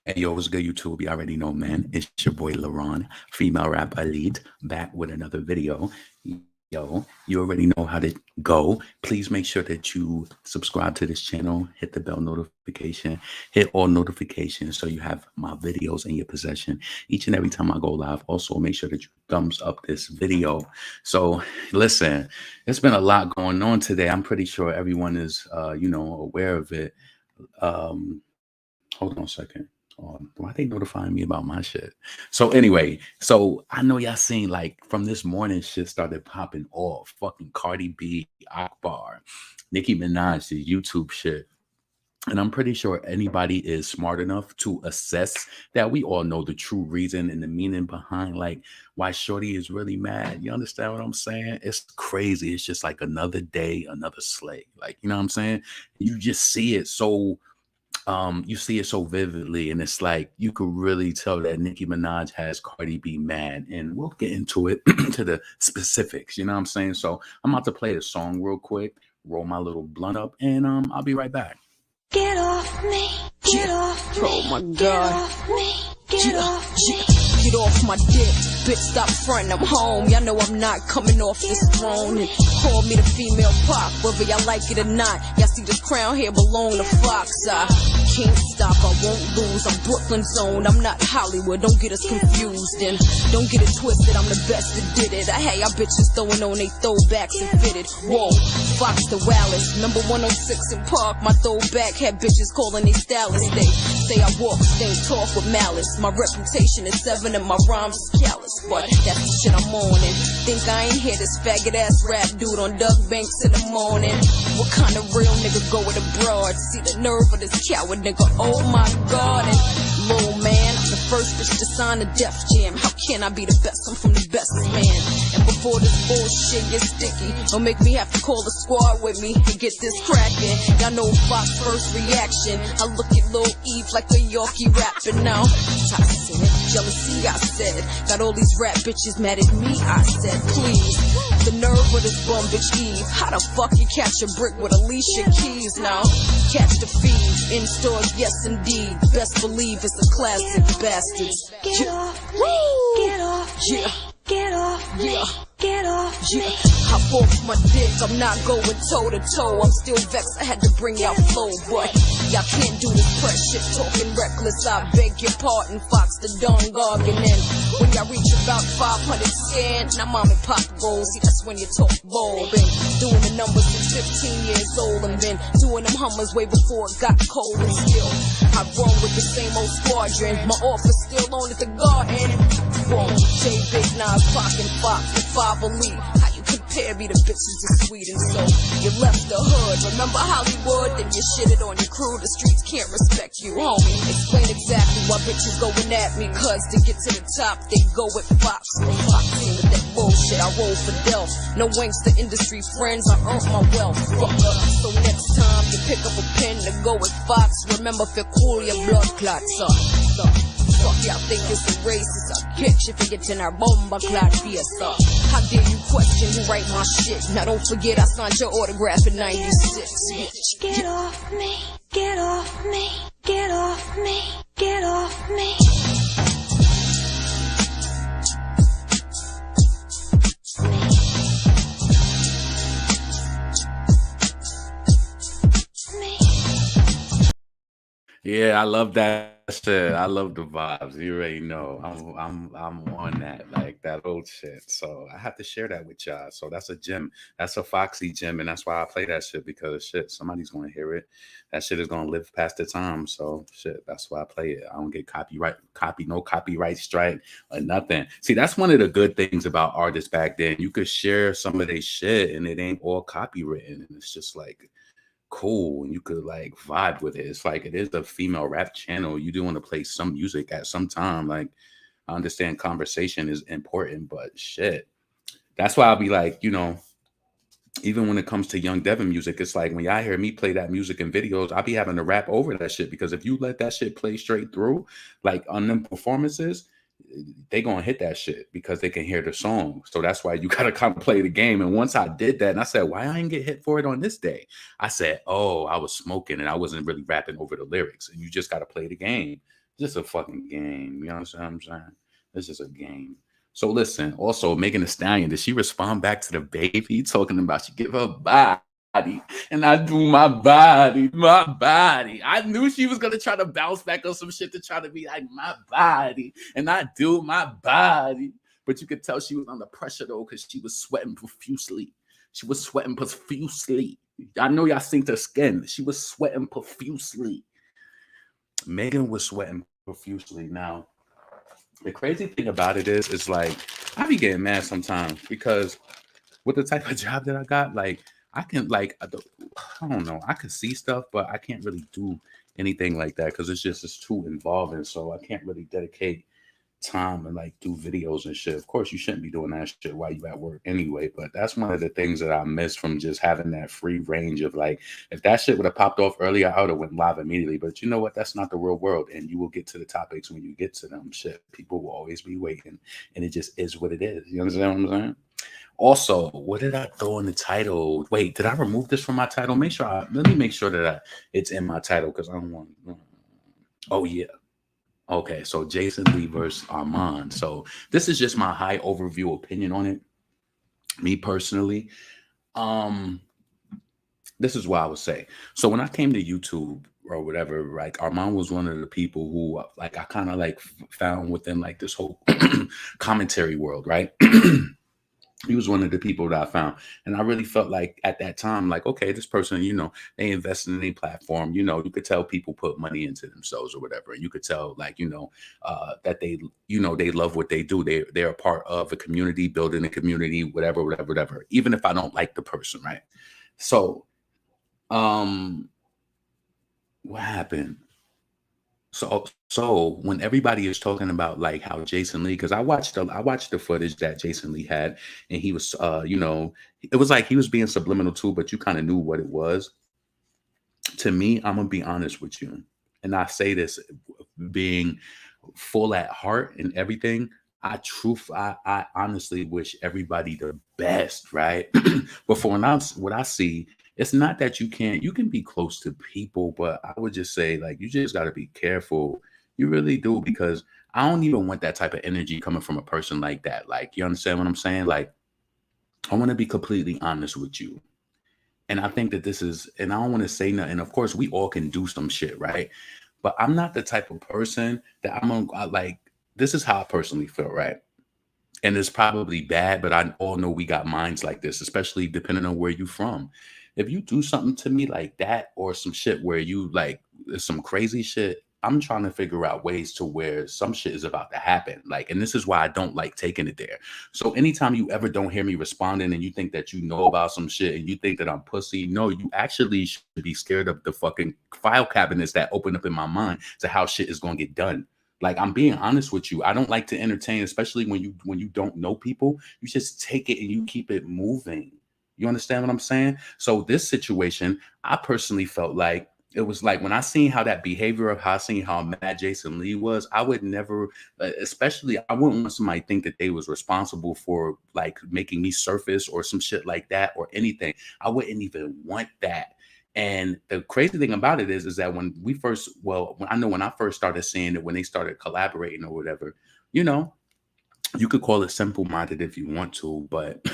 Hey, yo, what's good, YouTube? You already know, man. It's your boy, LaRon, female rap elite, back with another video. Yo, you already know how to go. Please make sure that you subscribe to this channel, hit the bell notification, hit all notifications so you have my videos in your possession each and every time I go live. Also, make sure that you thumbs up this video. So, listen, there's been a lot going on today. I'm pretty sure everyone is, aware of it. Hold on a second. Why they notifying me about my shit? So anyway, so I know y'all seen like from this morning shit started popping off. Fucking Cardi B, Akbar, Nicki Minaj, the YouTube shit. And I'm pretty sure anybody is smart enough to assess that we all know the true reason and the meaning behind like why Shorty is really mad. You understand what I'm saying? It's crazy. It's just like another day, another slay. Like, you know what I'm saying? You just see it so you see it so vividly, and it's like you could really tell that Nicki Minaj has Cardi B mad, and we'll get into it to the specifics. You know what I'm saying? So I'm about to play a song real quick, roll my little blunt up, and I'll be right back. Get off me, get off me. Oh my Get God. off me, get off me. Get off my dick, bitch, stop frontin', I'm home. Y'all know I'm not coming off this throne. And call me the female pop, whether y'all like it or not. Y'all see this crown here belong to Fox. I can't stop, I won't lose. I'm Brooklyn zone, I'm not Hollywood, don't get us confused. And don't get it twisted, I'm the best that did it. I had y'all bitches throwing on they throwbacks and fitted. Whoa, Fox the Wallace, number 106 in Park. My throwback had bitches calling they stylists. They say I walk, stink, talk with malice. My reputation is 7 and my rhymes is callous, but that's the shit I'm on. And think I ain't hear this faggot ass rap dude on Doug Banks in the morning. What kind of real nigga go with a broad? See the nerve of this coward nigga, oh my God. And little man, I'm the first bitch to sign a Def Jam. How can I be the best? I'm from the best man. And before this bullshit gets sticky, don't make me have to call the squad with me and get this crackin'. Y'all know Fox first reaction. I look at Lil Eve like a Yorkie rapping now. Toxic, jealousy, I said. Got all these rap bitches mad at me, I said, please. The nerve of this bum bitch Eve. How the fuck you catch a brick with Alicia Keys now? Catch the feed, in stores, yes indeed. Best believe it's a classic, bastards. Get off me, get off me. Yeah. Get off me, Yeah. get off Yeah, me. hop off my dick, I'm not going toe to toe. I'm still vexed, I had to bring out flow, but y'all can't do this press shit, talking reckless. I beg your pardon, Fox the Don Gargan. And when y'all reach about 500 scan, now mom and pop goals. See, that's when you talk bold. Been doing the numbers since 15 years old, and been doing them Hummers way before it got cold. And still, I run with the same old squadron. My office still on at the garden. Whoa, J Big Nas, Pac and Fox, the 5 elite. How you compare me to bitches in Sweden? So you left the hood, remember Hollywood? Then you shitted on your crew, the streets can't respect you, homie. Explain exactly why bitches going at me, cause to get to the top, they go with Fox. Fox ain't with that bullshit, I roll for Delph. No winks to industry friends, I earned my wealth. Fucker. So next time you pick up a pen to go with Fox, remember if cool your blood clots up. Fuck y'all think it's a race, it's a bitch if you get in our bomba clot fiesta. How dare you question who write my shit? Now don't forget I signed your autograph in 96, bitch. Get off me, get off me, get off me, get off me. Yeah, I love that shit. I love the vibes. You already know. I'm on that, like that old shit. So I have to share that with y'all. So that's a gem. That's a Foxy gem, and that's why I play that shit because shit, somebody's gonna hear it. That shit is gonna live past the time. So shit, that's why I play it. I don't get no copyright strike or nothing. See, that's one of the good things about artists back then. You could share some of their shit, and it ain't all copywritten, and it's just like cool, and you could like vibe with it. It's like it is a female rap channel. You do want to play some music at some time. Like I understand conversation is important, but shit. That's why I'll be like, even when it comes to young Devin music, it's like when y'all hear me play that music in videos, I'll be having to rap over that shit because if you let that shit play straight through, like on them performances, they gonna hit that shit because they can hear the song. So that's why you gotta kind of play the game. And once I did that, and I said, why I didn't get hit for it on this day? I said, oh, I was smoking and I wasn't really rapping over the lyrics. And you just gotta play the game. Just a fucking game. You know what I'm saying? This is a game. So listen, also Megan Thee Stallion, did she respond back to the baby talking about she give her body and I do my body. I knew she was gonna try to bounce back on some shit to try to be like my body and I do my body. But you could tell she was under pressure though, because she was sweating profusely. She was sweating profusely. I know y'all seen her skin. She was sweating profusely. Megan was sweating profusely. Now, the crazy thing about it is like I be getting mad sometimes because with the type of job that I got, like I can like I don't know, I can see stuff, but I can't really do anything like that because it's too involving. So I can't really dedicate time and like do videos and shit. Of course, you shouldn't be doing that shit while you at work anyway. But that's one of the things that I miss from just having that free range of like, if that shit would have popped off earlier, I would have went live immediately. But you know what? That's not the real world, and you will get to the topics when you get to them. Shit, people will always be waiting, and it just is what it is. You understand what I'm saying? Also, what did I throw in the title? Wait, did I remove this from my title? Let me make sure that it's in my title because I don't want. Oh yeah. Okay, so Jasonlee versus Armon. So this is just my high overview opinion on it. Me personally, this is what I would say. So when I came to YouTube or whatever, like Armon was one of the people who like I kind of like found within like this whole commentary world, right? He was one of the people that I found. And I really felt like at that time, like, okay, this person, you know, they invested in a platform, you know, you could tell people put money into themselves or whatever. And you could tell like, you know, that they, you know, they love what they do. They're a part of a community, building a community, whatever, even if I don't like the person, right? So, what happened? So when everybody is talking about like how Jasonlee, because I watched the footage that Jasonlee had, and he was you know, it was like he was being subliminal too, but you kind of knew what it was. To me, I'm gonna be honest with you, and I say this being full at heart and everything. I honestly wish everybody the best, right? But for what I see, it's not that you can be close to people, but I would just say like you just got to be careful. You really do, because I don't even want that type of energy coming from a person like that. Like, you understand what I'm saying? Like, I want to be completely honest with you. And I think that this is, and I don't want to say nothing. Of course, we all can do some shit, right? But I'm not the type of person that like, this is how I personally feel, right? And it's probably bad, but I all know we got minds like this, especially depending on where you from. If you do something to me like that, or some shit where you like some crazy shit, I'm trying to figure out ways to where some shit is about to happen. Like, and this is why I don't like taking it there. So anytime you ever don't hear me responding and you think that you know about some shit and you think that I'm pussy, no, you actually should be scared of the fucking file cabinets that open up in my mind to how shit is going to get done. Like, I'm being honest with you. I don't like to entertain, especially when you don't know people. You just take it and you keep it moving. You understand what I'm saying? So this situation, I personally felt like it was like when I seen how that behavior of how I seen how mad Jasonlee was, I would never, especially I wouldn't want somebody to think that they was responsible for like making me surface or some shit like that or anything. I wouldn't even want that. And the crazy thing about it is that when I first started seeing it, when they started collaborating or whatever, you know, you could call it simple-minded if you want to, but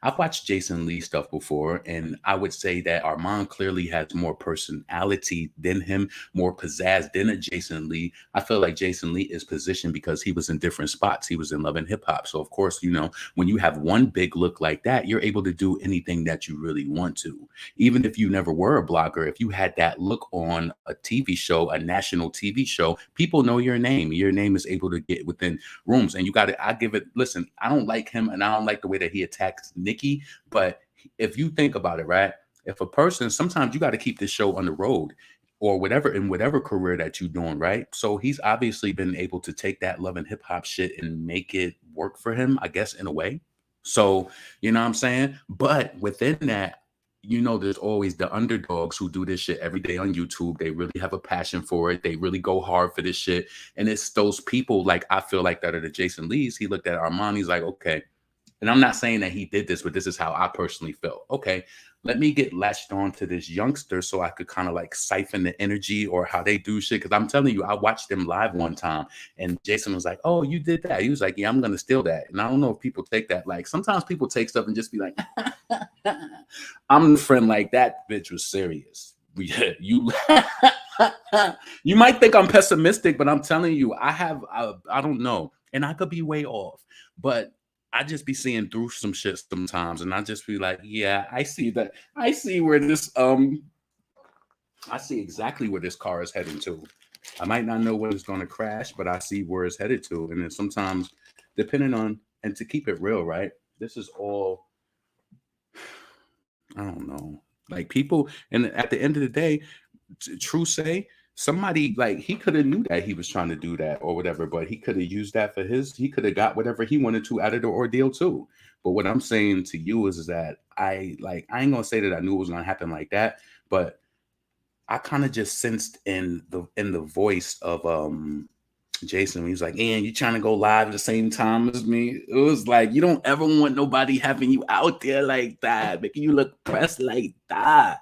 I've watched Jason Lee stuff before, and I would say that Armon clearly has more personality than him, more pizzazz than a Jason Lee. I feel like Jason Lee is positioned because he was in different spots. He was in Love and Hip Hop. So of course, you know, when you have one big look like that, you're able to do anything that you really want to. Even if you never were a blogger, if you had that look on a TV show, a national TV show, people know your name. Your name is able to get within rooms, and you got to, I give it, listen, I don't like him and I don't like the way that he attacks Nicki, but if you think about it, right, if a person, sometimes you got to keep this show on the road or whatever, in whatever career that you're doing, right? So he's obviously been able to take that Love and Hip Hop shit and make it work for him, I guess, in a way. So, you know what I'm saying? But within that, you know, there's always the underdogs who do this shit every day on YouTube. They really have a passion for it. They really go hard for this shit. And it's those people, like, I feel like that are the Jason Lees. He looked at Armani, he's like, okay, And I'm not saying that he did this, but this is how I personally felt. Okay, let me get latched on to this youngster so I could kind of like siphon the energy or how they do shit. Cause I'm telling you, I watched them live one time and Jason was like, "Oh, you did that." He was like, "Yeah, I'm going to steal that." And I don't know if people take that. Like sometimes people take stuff and just be like, I'm the friend like that bitch was serious. You you might think I'm pessimistic, but I'm telling you, I don't know. And I could be way off, but I just be seeing through some shit sometimes, and I just be like, yeah, I see that. I see where this I see exactly where this car is heading to. I might not know when it's going to crash, but I see where it's headed to. And then sometimes, depending on, and to keep it real, right? This is all, I don't know. Like people, and at the end of the day, true say, somebody like he could have knew that he was trying to do that or whatever, but he could have used that for his, he could have got whatever he wanted to out of the ordeal too. But what I'm saying to you is that I ain't gonna say that I knew it was gonna happen like that, but I kind of just sensed in the voice of Jason, he was like, "And you trying to go live at the same time as me?" It was like you don't ever want nobody having you out there like that, making you look pressed like that.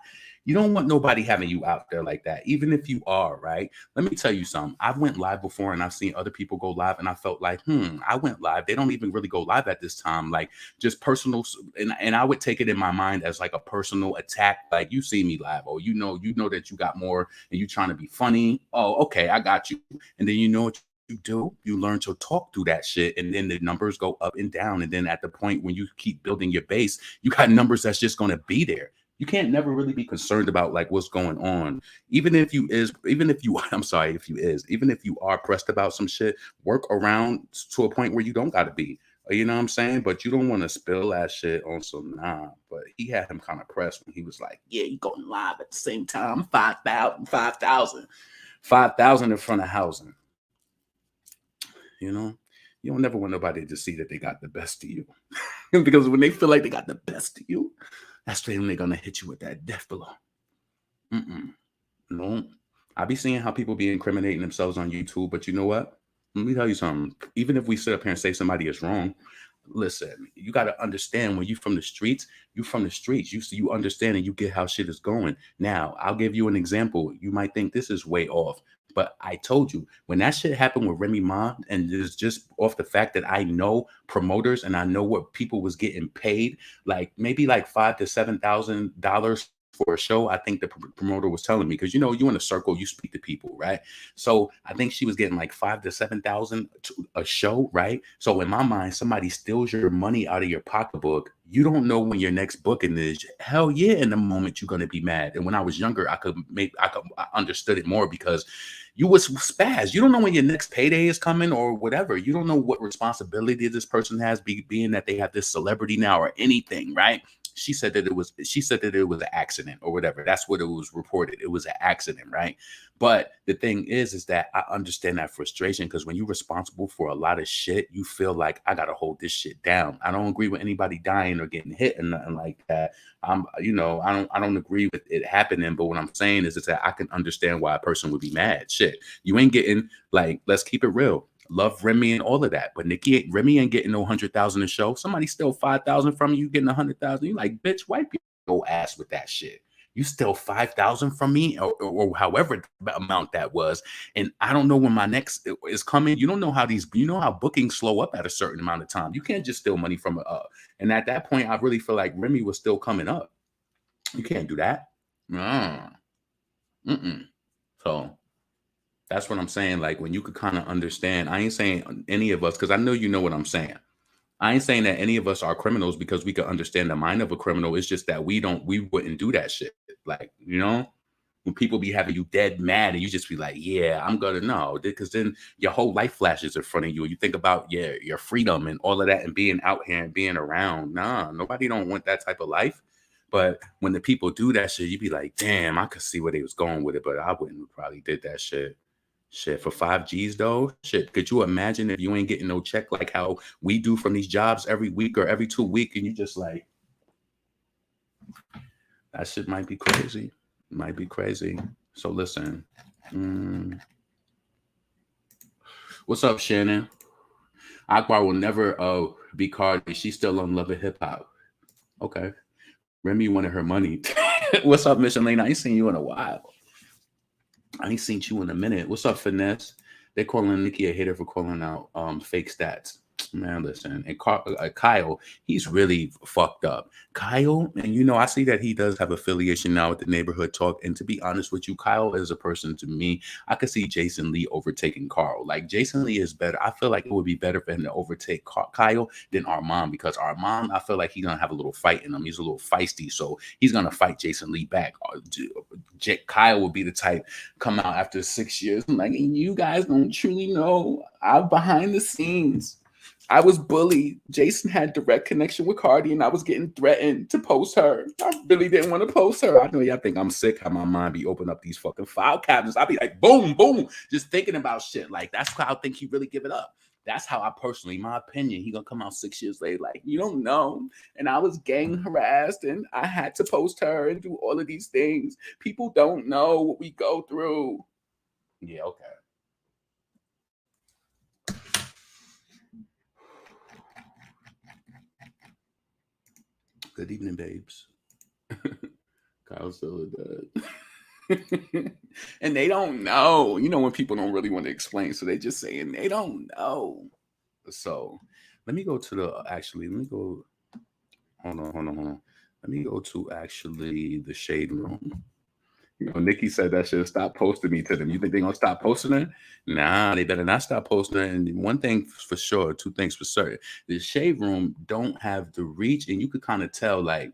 You don't want nobody having you out there like that, even if you are, right? Let me tell you something. I've went live before and I've seen other people go live and I felt like, I went live. They don't even really go live at this time. Like just personal, and I would take it in my mind as like a personal attack. Like you see me live, or you know that you got more and you trying to be funny. Oh, okay, I got you. And then you know what you do? You learn to talk through that shit, and then the numbers go up and down. And then at the point when you keep building your base, you got numbers that's just going to be there. You can't never really be concerned about like what's going on. Even if you, I'm sorry, if you is, even if you are pressed about some shit, work around to a point where you don't got to be. You know what I'm saying? But you don't want to spill that shit on some nah. But he had him kind of pressed when he was like, "Yeah, you going live at the same time, 5,000 in front of housing." You know, you don't never want nobody to see that they got the best of you. Because when they feel like they got the best of you, that's when they're gonna hit you with that death blow. No, I be seeing how people be incriminating themselves on YouTube, but you know what? Let me tell you something. Even if we sit up here and say somebody is wrong, listen, you got to understand when you from the streets, you from the streets. You understand and you get how shit is going. Now, I'll give you an example. You might think this is way off, but I told you when that shit happened with Remy Ma, and it's just off the fact that I know promoters and I know what people was getting paid, like maybe like $5,000 to $7,000 for a show. I think the promoter was telling me, because you know you in a circle, you speak to people, right? So I think she was getting like 5,000 to 7,000 a show, right? So in my mind, somebody steals your money out of your pocketbook. You don't know when your next booking is. Hell yeah, in the moment you're gonna be mad. And when I was younger, I understood it more because you was spaz. You don't know when your next payday is coming or whatever. You don't know what responsibility this person has, being that they have this celebrity now or anything, right? She said that it was an accident or whatever. That's what it was reported. It was an accident, right? But the thing is that I understand that frustration, because when you're responsible for a lot of shit, you feel like I gotta hold this shit down. I don't agree with anybody dying or getting hit and nothing like that. I don't agree with it happening. But what I'm saying is that I can understand why a person would be mad. Shit, you ain't getting, like, let's keep it real. Love Remy and all of that, but Remy ain't getting no 100,000 a show. Somebody steal 5,000 from you, getting 100,000. You like, bitch, wipe your ass with that shit. You steal 5,000 from me, or however amount that was, and I don't know when my next is coming. You don't know how bookings slow up at a certain amount of time. You can't just steal money from and at that point, I really feel like Remy was still coming up. You can't do that. So that's what I'm saying. Like when you could kind of understand, I ain't saying any of us, because I know you know what I'm saying. I ain't saying that any of us are criminals because we could understand the mind of a criminal. It's just that we wouldn't do that shit. Like, when people be having you dead mad and you just be like, yeah, I'm gonna know, because then your whole life flashes in front of you and you think about your freedom and all of that and being out here and being around. Nah, nobody don't want that type of life. But when the people do that shit, you be like, damn, I could see where they was going with it, but I wouldn't have probably did that shit. Shit, for 5 G's though, shit, could you imagine if you ain't getting no check like how we do from these jobs every week or every 2 weeks, and you just like, that shit might be crazy. Might be crazy. So listen, what's up, Shannon? Akbar will never be Cardi. She's still on Love and Hip Hop. Okay. Remy wanted her money. What's up, Mission Lane? I ain't seen you in a while. I ain't seen you in a minute. What's up, Finesse? They calling Nicki a hater for calling out fake stats. Man, listen, and Kyle, he's really fucked up. Kyle, and you know, I see that he does have affiliation now with the Neighborhood Talk. And to be honest with you, Kyle is a person to me, I could see Jasonlee overtaking Carl. Like Jasonlee is better. I feel like it would be better for him to overtake Kyle than Armon, because Armon, I feel like he's gonna have a little fight in him. He's a little feisty, so he's gonna fight Jasonlee back. Kyle will be the type come out after 6 years. I'm like, you guys don't truly know. I'm behind the scenes. I was bullied. Jason had direct connection with Cardi, and I was getting threatened to post her. I really didn't want to post her. I know y'all think I'm sick how my mind be opening up these fucking file cabinets. I'll be like, boom, boom, just thinking about shit. Like, that's how I think he really give it up. That's how I personally, my opinion, he gonna come out 6 years later, like, you don't know. And I was gang harassed, and I had to post her and do all of these things. People don't know what we go through. Yeah, okay. Good evening, babes. Kyle's still dead. And they don't know. You know when people don't really want to explain, so they just saying they don't know. So let me go to the let me go. Hold on. Let me go to actually the shade room. You know, Nicki said that should stop posting me to them. You think they're gonna stop posting her? Nah, they better not stop posting her. And one thing for sure, two things for certain. The shade room don't have the reach, and you could kind of tell, like,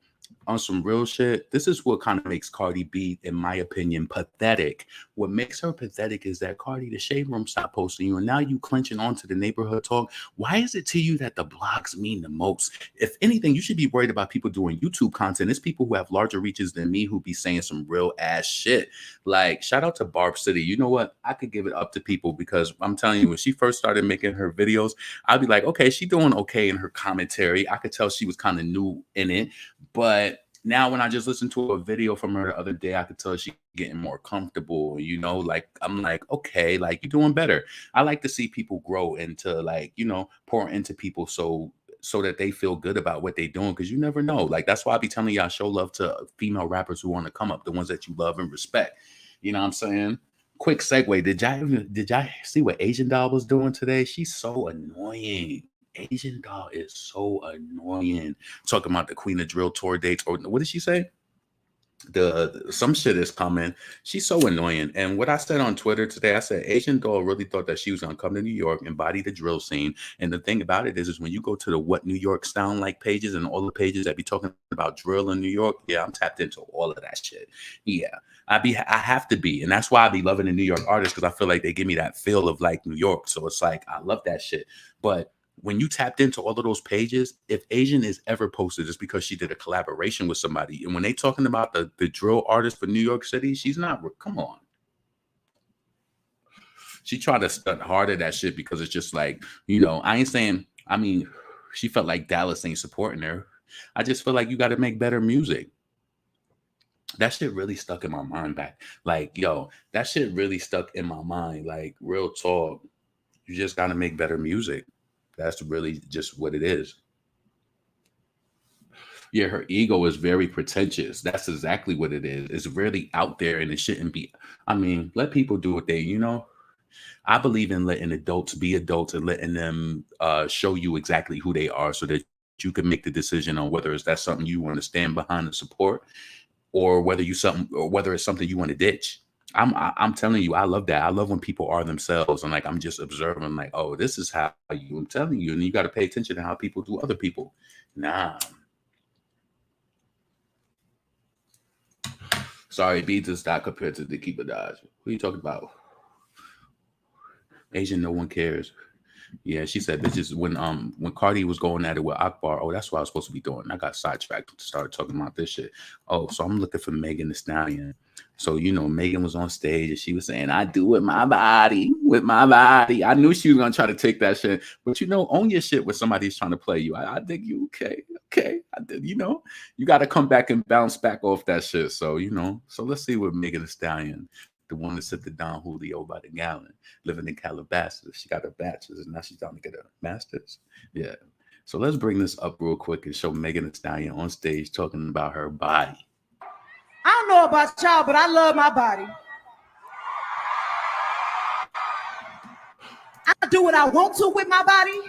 on some real shit, this is what kind of makes Cardi B, in my opinion, pathetic. What makes her pathetic is that Cardi, the shade room stopped posting you, and now you clenching onto the Neighborhood Talk. Why is it to you that the blogs mean the most? If anything, you should be worried about people doing YouTube content. It's people who have larger reaches than me who be saying some real ass shit. Like, shout out to Barb City. You know what? I could give it up to people, because I'm telling you, when she first started making her videos, I'd be like, okay, she doing okay in her commentary. I could tell she was kind of new in it, but now when I just listened to a video from her the other day, I could tell she getting more comfortable. You know, like, I'm like, okay, like, you're doing better. I like to see people grow into, like, you know, pour into people so that they feel good about what they're doing, because you never know. Like, that's why I be telling y'all, show love to female rappers who want to come up, the ones that you love and respect. You know what I'm saying? Quick segue. Did y'all see what Asian Doll was doing today? She's so annoying. Asian Doll is so annoying. Talking about the Queen of Drill tour dates, or what did she say? Some shit is coming. She's so annoying. And what I said on Twitter today, I said Asian Doll really thought that she was gonna come to New York and body the drill scene. And the thing about it is when you go to the What New York Sound Like pages and all the pages that be talking about drill in New York, yeah, I'm tapped into all of that shit. Yeah, I have to be, and that's why I be loving the New York artists, because I feel like they give me that feel of like New York. So it's like I love that shit. But when you tapped into all of those pages, if Asian is ever posted, it's because she did a collaboration with somebody. And when they talking about the drill artist for New York City, she's not, come on. She tried to stunt hard at that shit, because it's just like, you know, I ain't saying, I mean, she felt like Dallas ain't supporting her. I just feel like you got to make better music. That shit really stuck in my mind back. Like, yo, that shit really stuck in my mind. Like, real talk, you just got to make better music. That's really just what it is. Yeah, her ego is very pretentious. That's exactly what it is. It's really out there, and it shouldn't be. I mean, let people do what they, you know. I believe in letting adults be adults and letting them show you exactly who they are, so that you can make the decision on whether that's something you want to stand behind and support, or whether it's something you want to ditch. I'm telling you, I love that. I love when people are themselves, and like, I'm just observing, like, oh, this is how I'm telling you, and you got to pay attention to how people do other people. Nah. Sorry, Beats is not compared to Nicki Minaj. Who are you talking about? Asian, no one cares. Yeah, she said bitches when Cardi was going at it with Akbar. Oh, that's what I was supposed to be doing. I got sidetracked to start talking about this shit. Oh, so I'm looking for Megan Thee Stallion. So, you know, Megan was on stage and she was saying, I do with my body, with my body. I knew she was gonna try to take that shit. But you know, own your shit when somebody's trying to play you. I think you okay. I did, you know, you gotta come back and bounce back off that shit. So, you know, so let's see what Megan Thee Stallion the one that said the Don Julio by the gallon, living in Calabasas. She got her bachelor's and now she's trying to get her master's. Yeah. So let's bring this up real quick and show Megan Thee Stallion on stage talking about her body. I don't know about y'all, but I love my body. I do what I want to with my body.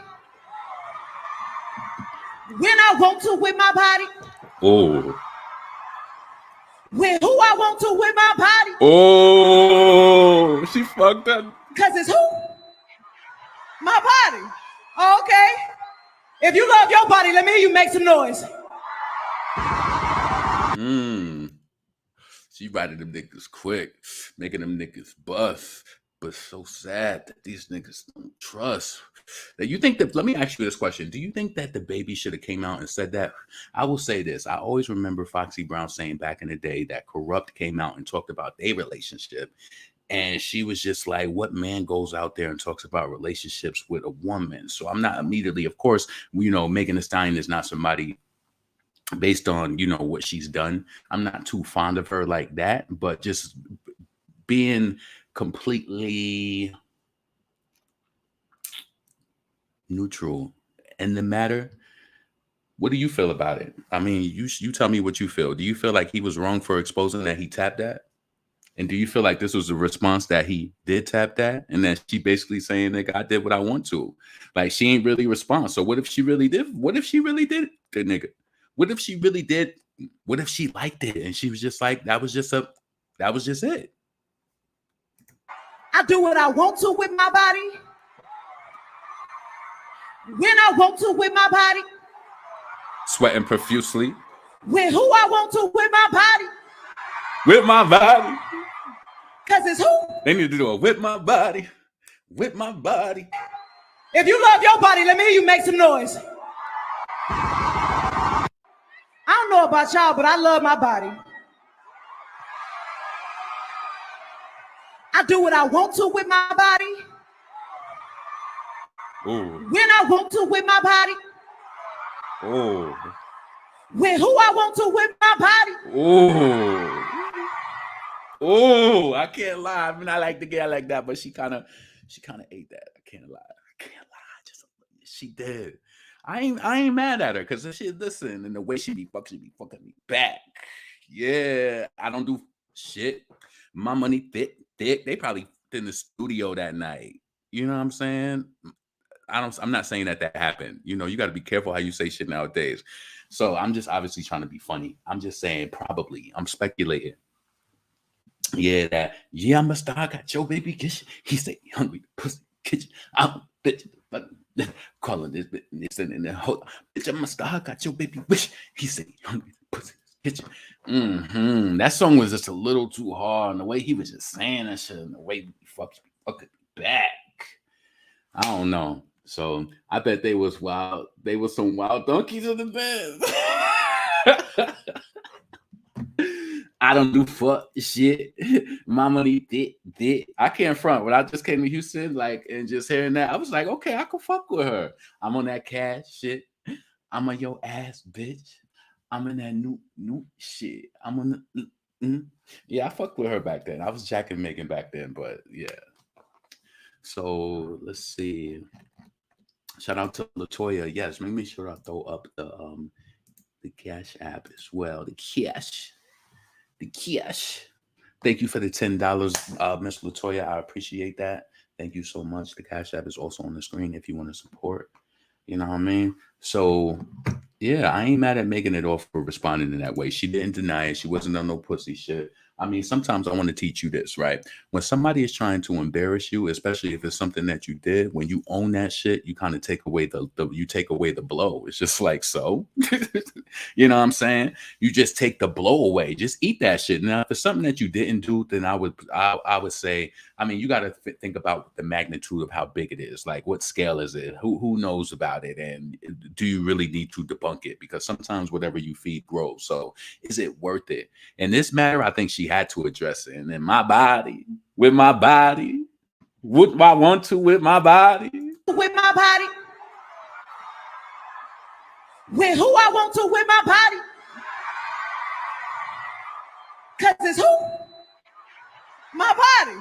When I want to with my body. Oh. With who I want to with my body. Oh, she fucked up. Because it's who? My body. Oh, okay. If you love your body, let me hear you make some noise. She riding them niggas quick, making them niggas bust. But so sad that these niggas don't trust. That you think that, let me ask you this question. Do you think that the baby should have came out and said that? I will say this. I always remember Foxy Brown saying back in the day that Corrupt came out and talked about their relationship. And she was just like, what man goes out there and talks about relationships with a woman? So I'm not immediately, of course, Megan Thee Stallion is not somebody based on, what she's done. I'm not too fond of her like that, but just being completely neutral in the matter. What do you feel about it? I mean, you tell me what you feel. Do you feel like he was wrong for exposing that he tapped that? And do you feel like this was a response that he did tap that? And that she basically saying that I did what I want to? Like, she ain't really respond. So what if she really did? What if she really did the nigga? What if she really did? What if she liked it? And she was just like, that was just it. I do what I want to with my body. When I want to with my body. Sweating profusely. With who I want to with my body. With my body. Because it's who? They need to do a with my body. With my body. If you love your body, let me hear you make some noise. I don't know about y'all, but I love my body. I do what I want to with my body. Ooh. When I want to with my body. Oh. With who I want to with my body. Oh. Oh, I can't lie. I mean, I like the girl like that, but she kind of ate that. I can't lie. Just she did. I ain't mad at her because she listen and the way she be fucking me back. Yeah, I don't do shit. My money thick. They probably in the studio that night. You know what I'm saying? I'm not saying that happened. You got to be careful how you say shit nowadays. So I'm just obviously trying to be funny. I'm just saying probably. I'm speculating. Yeah, I'm a star, got your baby kitchen. He said, hungry pussy kitchen. I'm bitch, but calling this bitch in the whole bitch. I'm a star, got your baby wish. He said, hungry pussy kitchen. That song was just a little too hard, and the way he was just saying that shit, and the way he fucking back. I don't know. So I bet they was wild. They was some wild donkeys in the bed. I don't do fuck shit. My money did. I can't front. When I just came to Houston, and just hearing that, I was like, okay, I can fuck with her. I'm on that cash shit. I'm on your ass, bitch. I'm in that new shit. I'm on the yeah, I fucked with her back then. I was jacking Megan back then, but yeah. So let's see. Shout out to Latoya. Yes, make sure I throw up the Cash app as well. The cash. Thank you for the $10, Miss Latoya. I appreciate that. Thank you so much. The Cash app is also on the screen if you want to support. You know what I mean? So yeah, I ain't mad at Megan at all for responding in that way. She didn't deny it. She wasn't on no pussy shit. I mean, sometimes I want to teach you this, right? When somebody is trying to embarrass you, especially if it's something that you did, when you own that shit, you kind of take away the blow. It's just like, so, you know what I'm saying? You just take the blow away. Just eat that shit. Now, if it's something that you didn't do, then I would say, I mean, you got to think about the magnitude of how big it is. Like, what scale is it? Who knows about it? And do you really need to debunk it? Because sometimes whatever you feed grows. So is it worth it? In this matter, I think she had to address it. And then my body, with my body, what I want to with my body. With my body. With who I want to with my body. Because it's who? My body.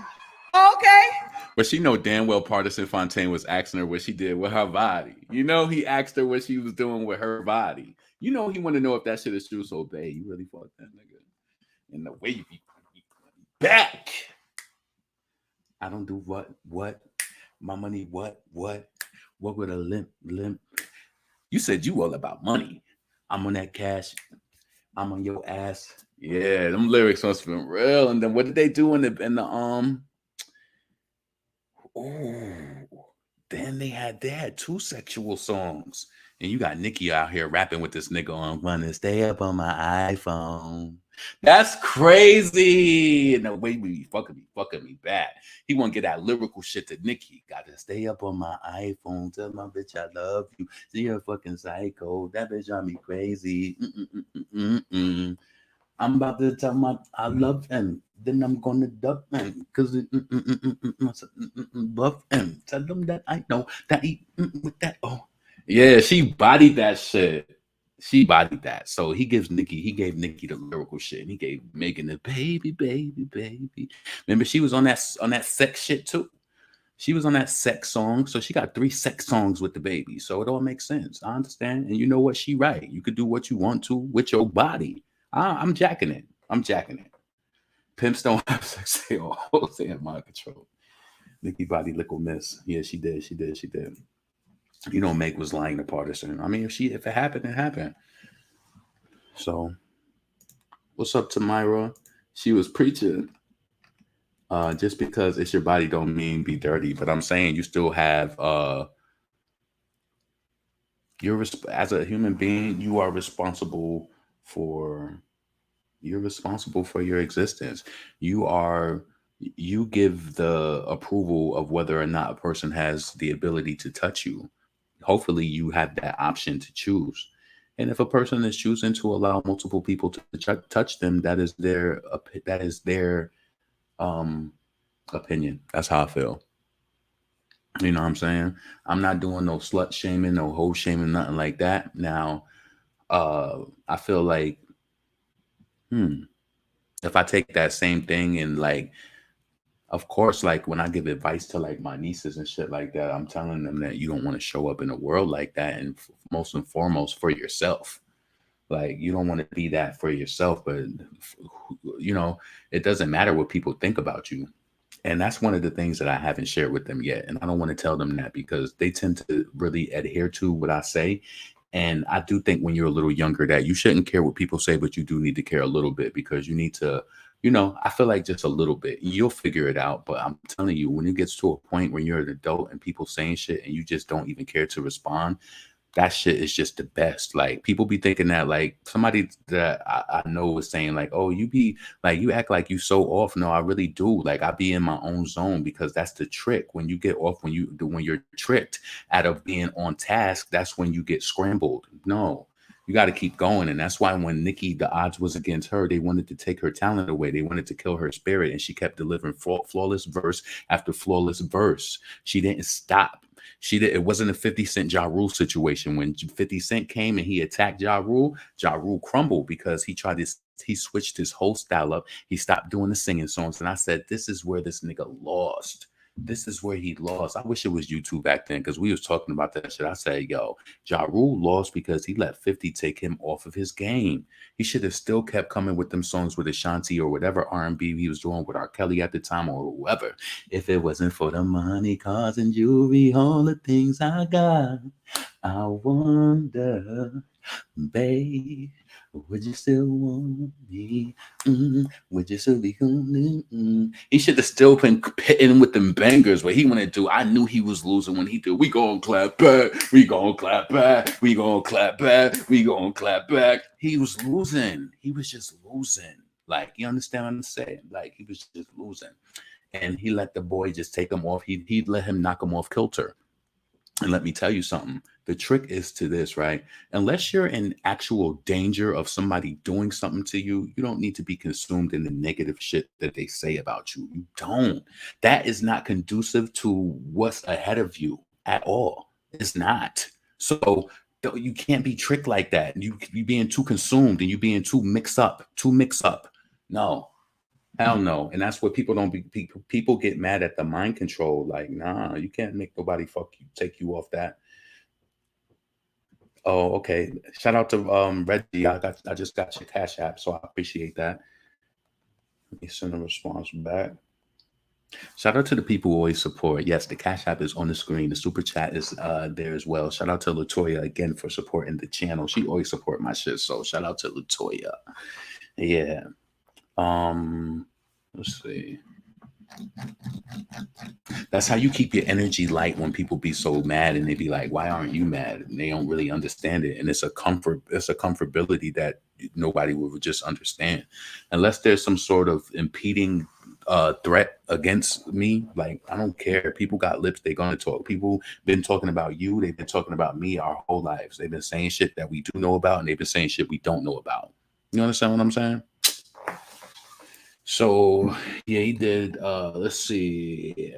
Okay. But she know damn well Partisan Fontaine was asking her what she did with her body. You know, he asked her what she was doing with her body. You know, he want to know if that shit is true. So, babe, you really fought that nigga. And the way you be back. I don't do what? My money, what? What with a limp? You said you all about money. I'm on that cash. I'm on your ass. Yeah, them lyrics must have been real. And then what did they do in the oh, then they had two sexual songs. And you got Nicki out here rapping with this nigga on wanna stay up on my iPhone. That's crazy. And the way we fucking me bad. He want to get that lyrical shit to Nicki. Gotta stay up on my iPhone. Tell my bitch I love you. See you're a fucking psycho. That bitch drive me crazy. I'm about to tell my I love him. Then I'm gonna duck him because buff him. Tell them that I know that he with that. Oh, yeah, she bodied that shit. She bodied that. So he gave Nicki the lyrical shit, and he gave Megan the baby. Remember, she was on that sex shit too. She was on that sex song, so she got 3 sex songs with the baby. So it all makes sense. I understand, and you know what? She right. You could do what you want to with your body. I'm jacking it. Pimps don't have sex. They all stay in mind control. Nicki body lickle miss. Yeah, she did. You know, Meg was lying to Partisan. I mean, if it happened, it happened. So, what's up to Myra? She was preaching. Just because it's your body don't mean be dirty, but I'm saying you still have as a human being, you are responsible for your existence. You give the approval of whether or not a person has the ability to touch you. Hopefully you have that option to choose. And if a person is choosing to allow multiple people to touch them, that is their opinion. That's how I feel. You know what I'm saying? I'm not doing no slut shaming, no hoe shaming, nothing like that. Now, I feel like, if I take that same thing and like, of course, like when I give advice to like my nieces and shit like that, I'm telling them that you don't want to show up in a world like that. And most and foremost for yourself. Like you don't want to be that for yourself, but you know, it doesn't matter what people think about you. And that's one of the things that I haven't shared with them yet. And I don't want to tell them that because they tend to really adhere to what I say. And I do think when you're a little younger that you shouldn't care what people say, but you do need to care a little bit because you need to, you know, I feel like just a little bit. You'll figure it out. But I'm telling you, when it gets to a point where you're an adult and people saying shit and you just don't even care to respond, that shit is just the best. Like people be thinking that like somebody that I know is saying like, oh, you be like, you act like you so off. No, I really do. Like I be in my own zone because that's the trick. When you get off, when you're tricked out of being on task, that's when you get scrambled. No, you got to keep going. And that's why when Nicki, the odds was against her, they wanted to take her talent away. They wanted to kill her spirit. And she kept delivering flawless verse after flawless verse. She didn't stop. It wasn't a 50 Cent Ja Rule situation. When 50 Cent came and he attacked Ja Rule crumbled because he switched his whole style up. He stopped doing the singing songs. And I said, this is where this nigga lost. This is where he lost. I wish it was YouTube back then because we was talking about that shit. I said, yo, Ja Rule lost because he let 50 take him off of his game. He should have still kept coming with them songs with Ashanti or whatever R&B he was doing with R. Kelly at the time or whoever. If it wasn't for the money, cars, and jewelry, all the things I got, I wonder, babe, would you still want me? Would you still be cool? He should have still been hitting with them bangers. What he want to do, I knew he was losing when he did. We gonna clap back. We gonna clap back. We gonna clap back. We gonna clap back. He was losing. He was just losing. Like you understand what I'm saying? Like he was just losing, and he let the boy just take him off. He let him knock him off kilter. And let me tell you something. The trick is to this, right? Unless you're in actual danger of somebody doing something to you, you don't need to be consumed in the negative shit that they say about you. You don't. That is not conducive to what's ahead of you at all. It's not. So you can't be tricked like that. You being too consumed and you being too mix up. No. Hell no. And that's what people don't be people get mad at the mind control. Like, nah, you can't make nobody fuck you, take you off that. Oh, okay. Shout out to Reggie. I just got your Cash App, so I appreciate that. Let me send a response back. Shout out to the people who always support. Yes, the Cash App is on the screen. The super chat is there as well. Shout out to Latoya again for supporting the channel. She always support my shit. So shout out to Latoya. Yeah. Let's see. That's how you keep your energy light when people be so mad and they be like, why aren't you mad? And they don't really understand it. And it's a comfortability that nobody will just understand. Unless there's some sort of impeding threat against me. Like, I don't care. People got lips, they're gonna talk. People been talking about you, they've been talking about me our whole lives. They've been saying shit that we do know about, and they've been saying shit we don't know about. You understand what I'm saying? So yeah, he did. Let's see.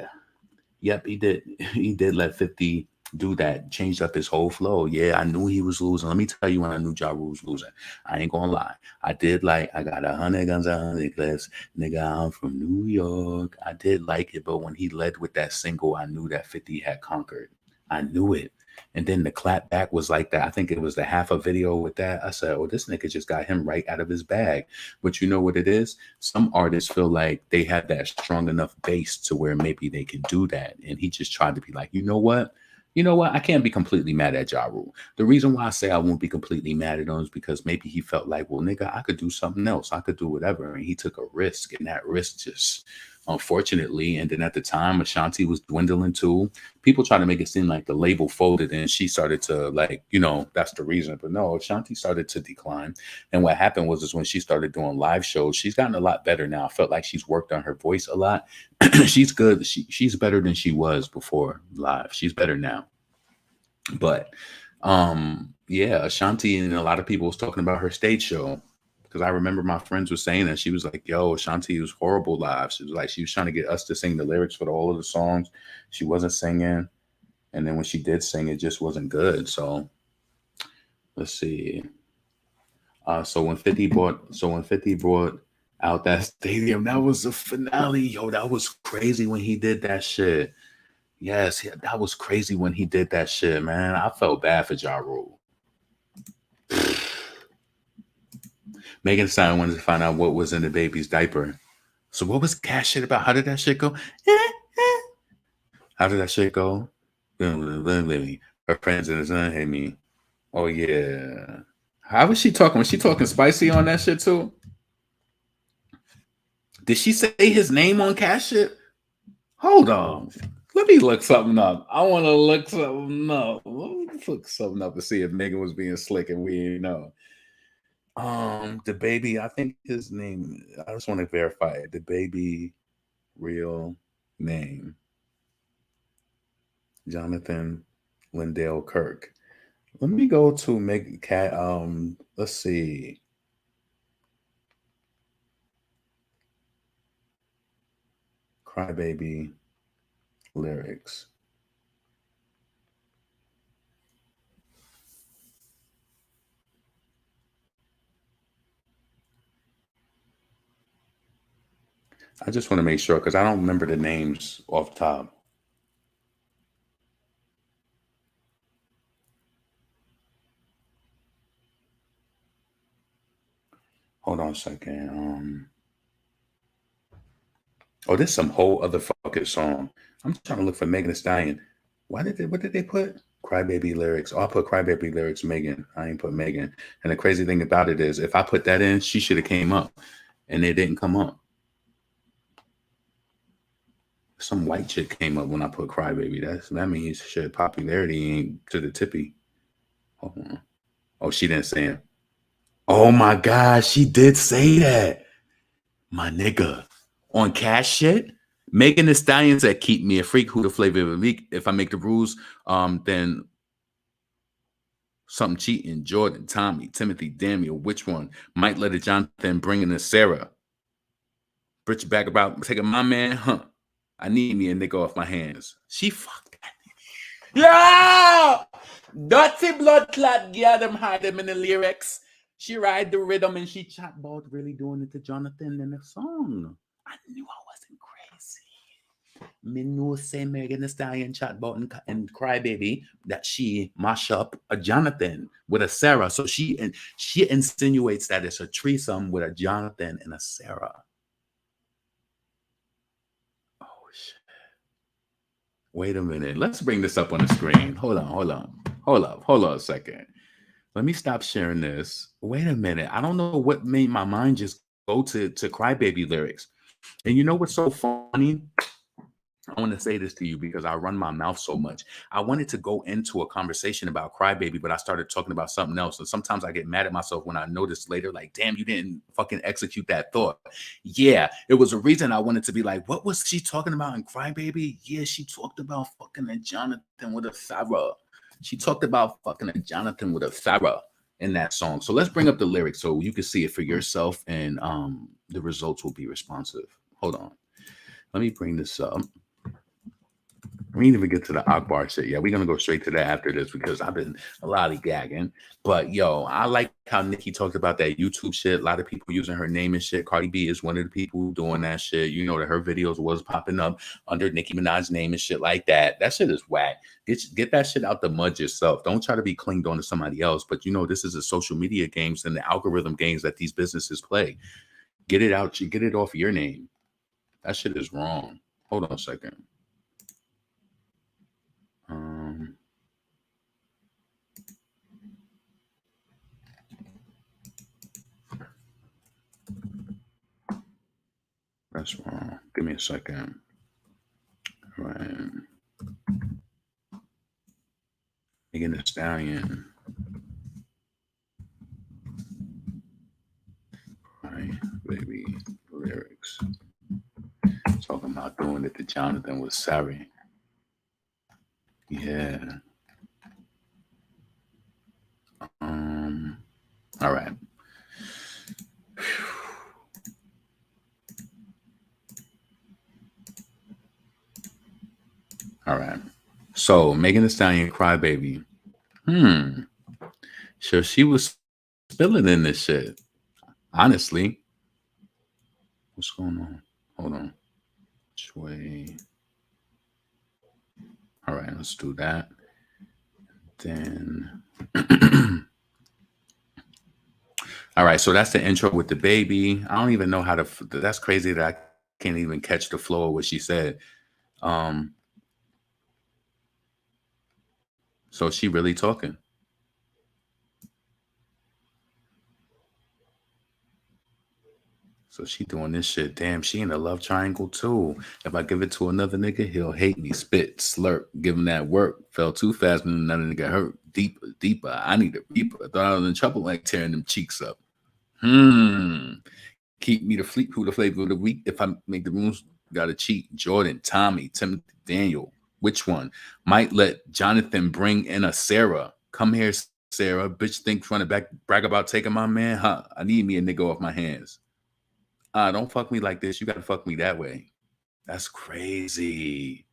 Yep, he did. He did let 50 do that. Changed up his whole flow. Yeah, I knew he was losing. Let me tell you when I knew Ja Rule was losing. I ain't gonna lie. I did like. I got 100 guns, 100 clips. Nigga, I'm from New York. I did like it, but when he led with that single, I knew that 50 had conquered. I knew it. And then the clap back was like that. I think it was the half a video with that. I said, oh, this nigga just got him right out of his bag. But you know what it is? Some artists feel like they have that strong enough base to where maybe they can do that. And he just tried to be like, you know what? You know what? I can't be completely mad at Ja Rule. The reason why I say I won't be completely mad at him is because maybe he felt like, well, nigga, I could do something else. I could do whatever. And he took a risk. And that risk just, unfortunately, and then at the time, Ashanti was dwindling too. People try to make it seem like the label folded and she started to, like, you know, that's the reason. But no, Ashanti started to decline. And what happened was is when she started doing live shows, she's gotten a lot better now. I felt like she's worked on her voice a lot. She's good. She's better than she was before live. She's better now. But yeah, Ashanti and a lot of people was talking about her stage show. Because I remember my friends were saying that she was like, yo, Ashanti was horrible live. She was like, she was trying to get us to sing the lyrics for all of the songs. She wasn't singing. And then when she did sing, it just wasn't good. So let's see. So when 50 brought out that stadium, that was the finale. Yo, that was crazy when he did that shit. Yes, yeah, that was crazy when he did that shit, man. I felt bad for Ja Rule. Megan Thee Stallion wanted to find out what was in the baby's diaper. So what was Cash shit about? How did that shit go? How did that shit go? Her friends and his son hate me. Oh yeah. How was she talking? Was she talking spicy on that shit too? Did she say his name on Cash shit? Hold on. Let me look something up. I want to look something up. Let me look something up to see if Megan was being slick and we didn't know. The baby, I think his name, I just want to verify it. The baby real name. Jonathan Lindell Kirk. Let me go to Megan Cat. Let's see. Crybaby lyrics. I just want to make sure because I don't remember the names off top. Hold on a second. Oh, this is some whole other fucking song. I'm trying to look for Megan Thee Stallion. What did they put? Crybaby lyrics. Oh, I put Crybaby lyrics Megan. I ain't put Megan. And the crazy thing about it is if I put that in, she should have came up. And it didn't come up. Some white chick came up when I put Crybaby. That means shit popularity ain't to the tippy. Hold on. Oh, she didn't say it. Oh my God, she did say that. My nigga. On Cash shit. Megan Thee Stallion said, keep me a freak. Who the flavor of the week? If I make the rules, then something cheating. Jordan, Tommy, Timothy, Daniel. Which one? Might let it Jonathan bring in a Sarah. Brit back about taking my man, huh? I need me a nigga off my hands. She fucked that. Yeah! Dirty blood clot, yeah, them hide them in the lyrics. She ride the rhythm and she chat about really doing it to Jonathan in the song. I knew I wasn't crazy. Me know say Megan Thee Stallion chat about and Crybaby that she mash up a Jonathan with a Sarah. So she insinuates that it's a threesome with a Jonathan and a Sarah. Oh shit. Wait a minute. Let's bring this up on the screen. Hold on a second. Let me stop sharing this. Wait a minute. I don't know what made my mind just go to Crybaby lyrics. And you know what's so funny? I want to say this to you because I run my mouth so much. I wanted to go into a conversation about Crybaby, but I started talking about something else. And sometimes I get mad at myself when I notice later, like, damn, you didn't fucking execute that thought. Yeah, it was a reason I wanted to be like, what was she talking about in Crybaby? Yeah, she talked about fucking a Jonathan with a Sarah. She talked about fucking a Jonathan with a Sarah in that song. So let's bring up the lyrics so you can see it for yourself and the results will be responsive. Hold on. Let me bring this up. We didn't even get to the Akbar shit. Yeah, we're gonna go straight to that after this because I've been a lollygagging. But yo, I like how Nicki talked about that YouTube shit. A lot of people using her name and shit. Cardi B is one of the people doing that shit. You know that her videos was popping up under Nicki Minaj's name and shit like that. That shit is whack. Get that shit out the mud yourself. Don't try to be clinged on to somebody else. But you know, this is a social media games and the algorithm games that these businesses play. Get it out. Get it off your name. That shit is wrong. Hold on a second. That's wrong. Give me a second. All right. Megan Thee Stallion. Right, baby. Lyrics. Talking about doing it to Jonathan was sorry. Yeah. All right. All right. So Megan Thee Stallion Crybaby. So she was spilling in this shit. Honestly. What's going on? Hold on. Which way? All right, let's do that. Then all right, so that's the intro with the baby. I don't even know how to. That's crazy that I can't even catch the flow of what she said. So she really talking. So she doing this shit. Damn, she in a love triangle too. If I give it to another nigga, he'll hate me. Spit, slurp, give him that work. Fell too fast and another nigga hurt. Deeper, deeper. I need a reaper. Thought I was in trouble like tearing them cheeks up. Keep me the fleet, who the flavor of the week. If I make the rooms, gotta cheat. Jordan, Tommy, Timothy, Daniel. Which one? Might let Jonathan bring in a Sarah. Come here, Sarah. Bitch think trying to brag about taking my man? Huh? I need me a nigga off my hands. Don't fuck me like this. You gotta fuck me that way. That's crazy.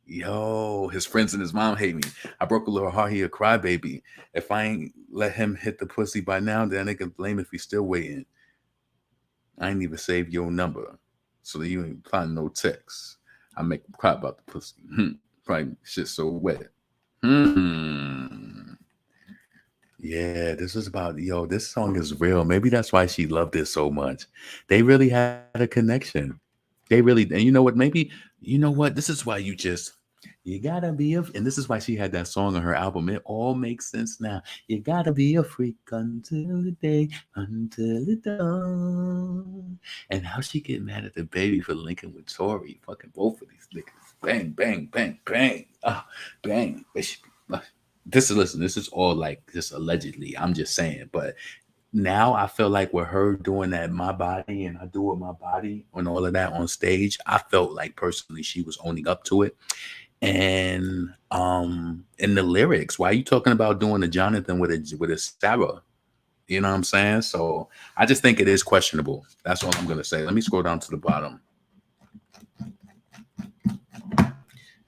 Yo, his friends and his mom hate me. I broke a little heart. He a crybaby. If I ain't let him hit the pussy by now, then they can blame if he's still waiting. I ain't even saved your number, so that you ain't find no text. I make him cry about the pussy. Probably shit so wet. Yeah, this is about, yo, this song is real. Maybe that's why she loved it so much. They really had a connection. They really, and you know what? Maybe, you know what? This is why you gotta be and this is why she had that song on her album. It all makes sense now. You gotta be a freak until the dawn. And how she get mad at the baby for linking with Tori. Fucking both of these niggas. Bang, bang, bang, bang. Bang. This is all like just allegedly. I'm just saying, but now I feel like with her doing that my body and I do with my body and all of that on stage, I felt like personally she was owning up to it. And in the lyrics, why are you talking about doing a Jonathan with a Sarah? You know what I'm saying? So I just think it is questionable. That's all I'm gonna say. Let me scroll down to the bottom.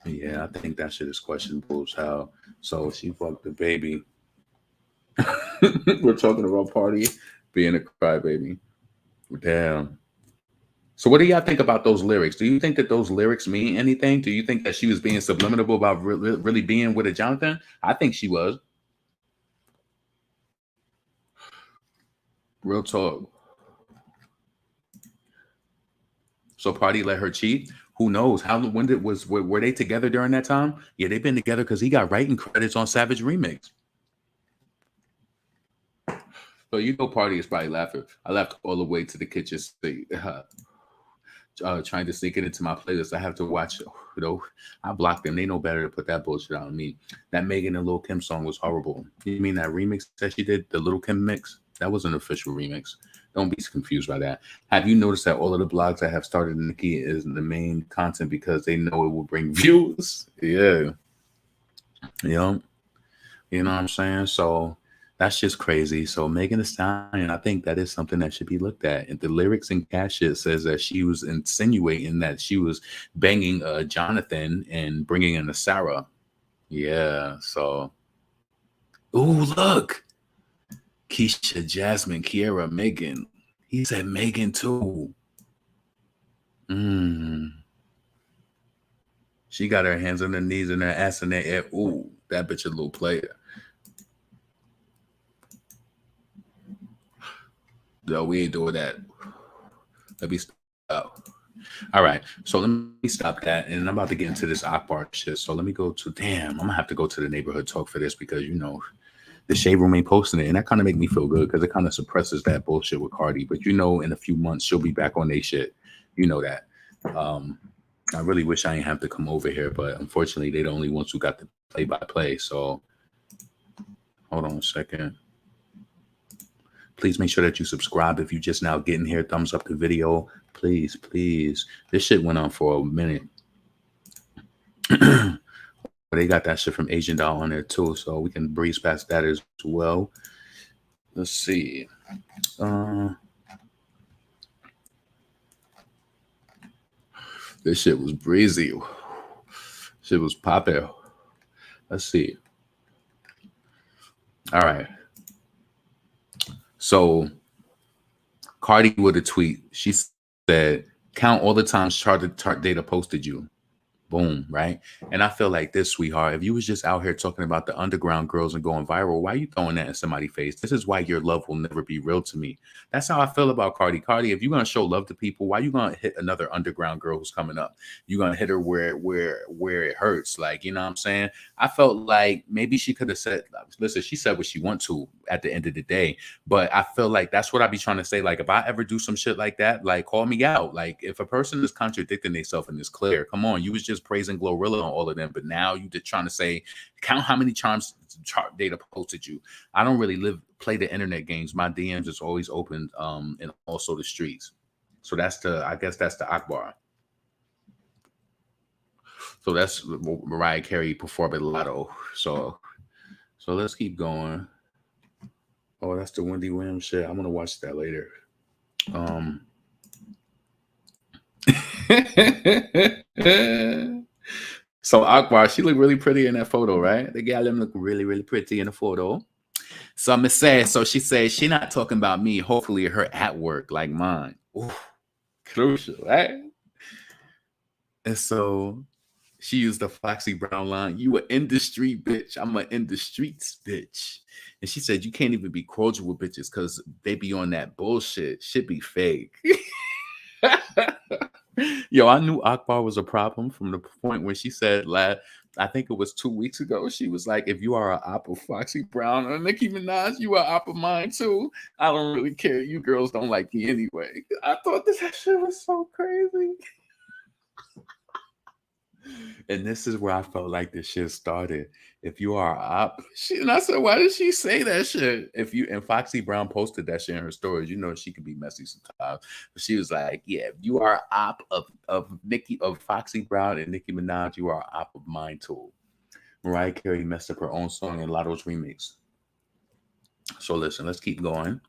Yeah, I think that shit is questionable as hell. So she fucked the baby. We're talking about Party being a crybaby. Damn. So what do y'all think about those lyrics? Do you think that those lyrics mean anything? Do you think that she was being subliminal about really being with a Jonathan? I think she was. Real talk. So Party let her cheat. Who knows? How when did were they together during that time? Yeah, they've been together because he got writing credits on Savage Remix. So you know, Party is probably laughing. I left all the way to the kitchen sink, trying to sneak it into my playlist. I have to watch. You know, I blocked them. They know better to put that bullshit on me. That Megan and Lil Kim song was horrible. You mean that remix that she did, the Lil Kim mix? That was an official remix. Don't be confused by that. Have you noticed that all of the blogs that have started Nicki is the main content because they know it will bring views? Yeah. Yeah. You know what I'm saying? So that's just crazy. So Megan Thee Stallion, I think that is something that should be looked at. And the lyrics in Cash It says that she was insinuating that she was banging Jonathan and bringing in a Sarah. Yeah. So, ooh, look. Keisha, Jasmine, Kiera, Megan. He said Megan too. She got her hands on her knees and her ass in the air. Ooh, that bitch a little player. No, we ain't doing that. Let me stop. All right, so let me stop that, and I'm about to get into this Akbar shit. So let me go to I'm gonna have to go to the neighborhood talk for this because the Shade Room ain't posting it, and that kind of make me feel good because it kind of suppresses that bullshit with Cardi. But in a few months she'll be back on their shit. You know that. I really wish I didn't have to come over here, but unfortunately they're the only ones who got the play-by-play. So hold on a second. Please make sure that you subscribe if you just now getting here. Thumbs up the video, please, please. This shit went on for a minute. They got that shit from Asian Doll on there too, so we can breeze past that as well. Let's see. This shit was breezy. Shit was popping. Let's see. All right. So Cardi with a tweet. She said, "Count all the times Chart Data posted you." Boom, right? And I feel like this, sweetheart, if you was just out here talking about the underground girls and going viral, why are you throwing that in somebody's face? This is why your love will never be real to me. That's how I feel about Cardi. Cardi, if you're gonna show love to people, why you gonna hit another underground girl who's coming up? You're gonna hit her where it hurts. Like, you know what I'm saying? I felt like maybe she could have said, listen, she said what she want to at the end of the day. But I feel like that's what I be trying to say. Like, if I ever do some shit like that, like, call me out. Like, if a person is contradicting themselves and it's clear, come on, you was just praising Glorilla on all of them, but now you just trying to say, count how many times Chart Data posted you. I don't really play the internet games. My DMs is always open, and also the streets. So I guess that's the Akbar. So that's Mariah Carey performing Lotto. So let's keep going. Oh, that's the Wendy Williams shit. I'm gonna watch that later. So Akbar, she looked really pretty in that photo, right? The gal them look really, really pretty in the photo. So I'm say, so she says she not talking about me. Hopefully her at work like mine. Ooh, crucial, right? And so she used the Foxy Brown line. You a in the street bitch. I'm a in the streets bitch. And she said you can't even be cordial with bitches because they be on that bullshit. Shit be fake. Yo, I knew Akbar was a problem from the point when she said I think it was 2 weeks ago. She was like, if you are an op of Foxy Brown or Nicki Minaj, you are op of mine too. I don't really care. You girls don't like me anyway. I thought this shit was so crazy. And this is where I felt like this shit started. If you are op, and I said, why did she say that shit? And Foxy Brown posted that shit in her stories. You know she can be messy sometimes. But she was like, yeah, if you are op of Foxy Brown and Nicki Minaj, you are op of mine too. Mariah Carey messed up her own song in Lotto's remix. So listen, let's keep going.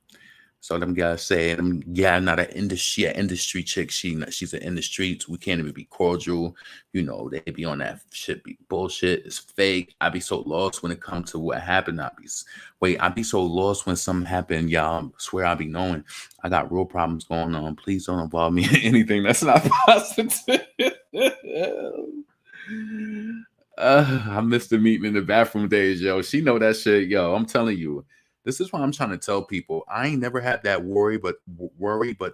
So them guys say, yeah, not an industry, industry chick. She's in the streets. We can't even be cordial. You know, they be on that shit, be bullshit. It's fake. I be so lost when it comes to what happened. I be so lost when something happened. Y'all swear I be knowing. I got real problems going on. Please don't involve me in anything that's not positive. I missed the meeting in the bathroom days, yo. She know that shit, yo. I'm telling you. This is why I'm trying to tell people I ain't never had that worry, but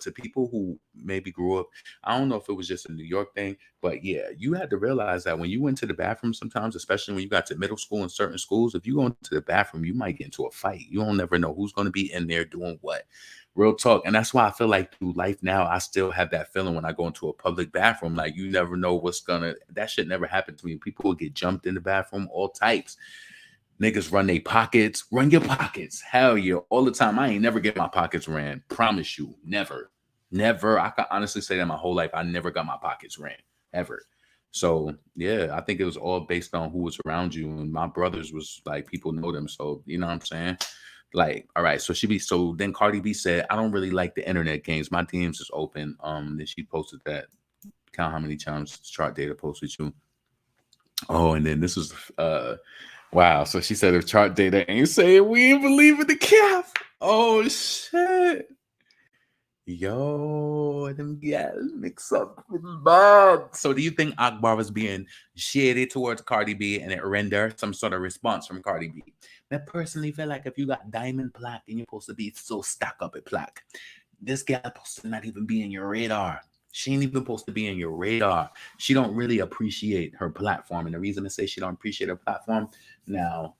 to people who maybe grew up, I don't know if it was just a New York thing, but yeah, you had to realize that when you went to the bathroom sometimes, especially when you got to middle school and certain schools, if you go into the bathroom, you might get into a fight. You don't never know who's going to be in there doing what. Real talk. And that's why I feel like through life now, I still have that feeling when I go into a public bathroom. Like you never know that shit never happened to me. People will get jumped in the bathroom, all types. Niggas run their pockets. Run your pockets. Hell yeah. All the time. I ain't never get my pockets ran. Promise you. Never. Never. I can honestly say that my whole life, I never got my pockets ran. Ever. So, yeah, I think it was all based on who was around you. And my brothers was like, people know them. So, you know what I'm saying? Like, all right. So then Cardi B said, I don't really like the internet games. My DMs is open. Then she posted that. Count how many times chart data posted you. Oh, and then this was wow. So she said if chart data ain't saying we ain't believe in the cap. Oh shit. Yo, them guys mix up bad. So do you think Akbar was being shady towards Cardi B and it rendered some sort of response from Cardi B? I personally feel like if you got diamond plaque and you're supposed to be so stuck up at plaque, this gal supposed to not even be in your radar. She ain't even supposed to be in your radar. She don't really appreciate her platform. And the reason to say she don't appreciate her platform, now,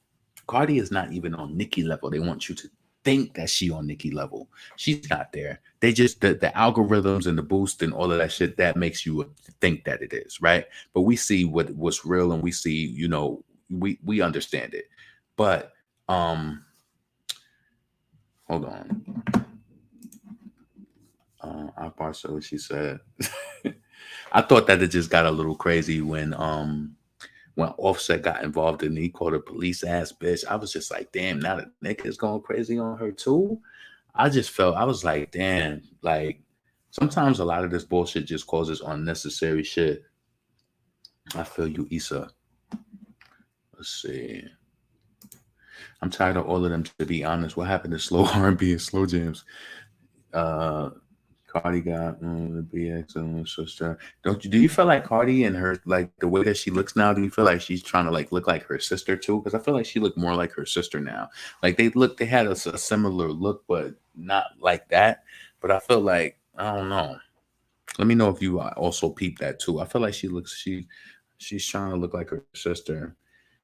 Cardi is not even on Nicki level. They want you to think that she on Nicki level. She's not there. They just, the algorithms and the boost and all of that shit, that makes you think that it is, right? But we see what's real and we see, you know, we understand it. But, hold on. Akbar said what she said. I thought that it just got a little crazy when Offset got involved and he called a police ass bitch. I was just like, damn, now the nigga is going crazy on her too. I was like, damn, like sometimes a lot of this bullshit just causes unnecessary shit. I feel you, Issa. Let's see. I'm tired of all of them, to be honest. What happened to slow R&B and slow jams? Cardi got the BX and sister. Do you feel like Cardi and her, like the way that she looks now, do you feel like she's trying to like look like her sister too? Because I feel like she looked more like her sister now. Like they had a similar look, but not like that. But I feel like, I don't know. Let me know if you also peep that too. I feel like she's trying to look like her sister.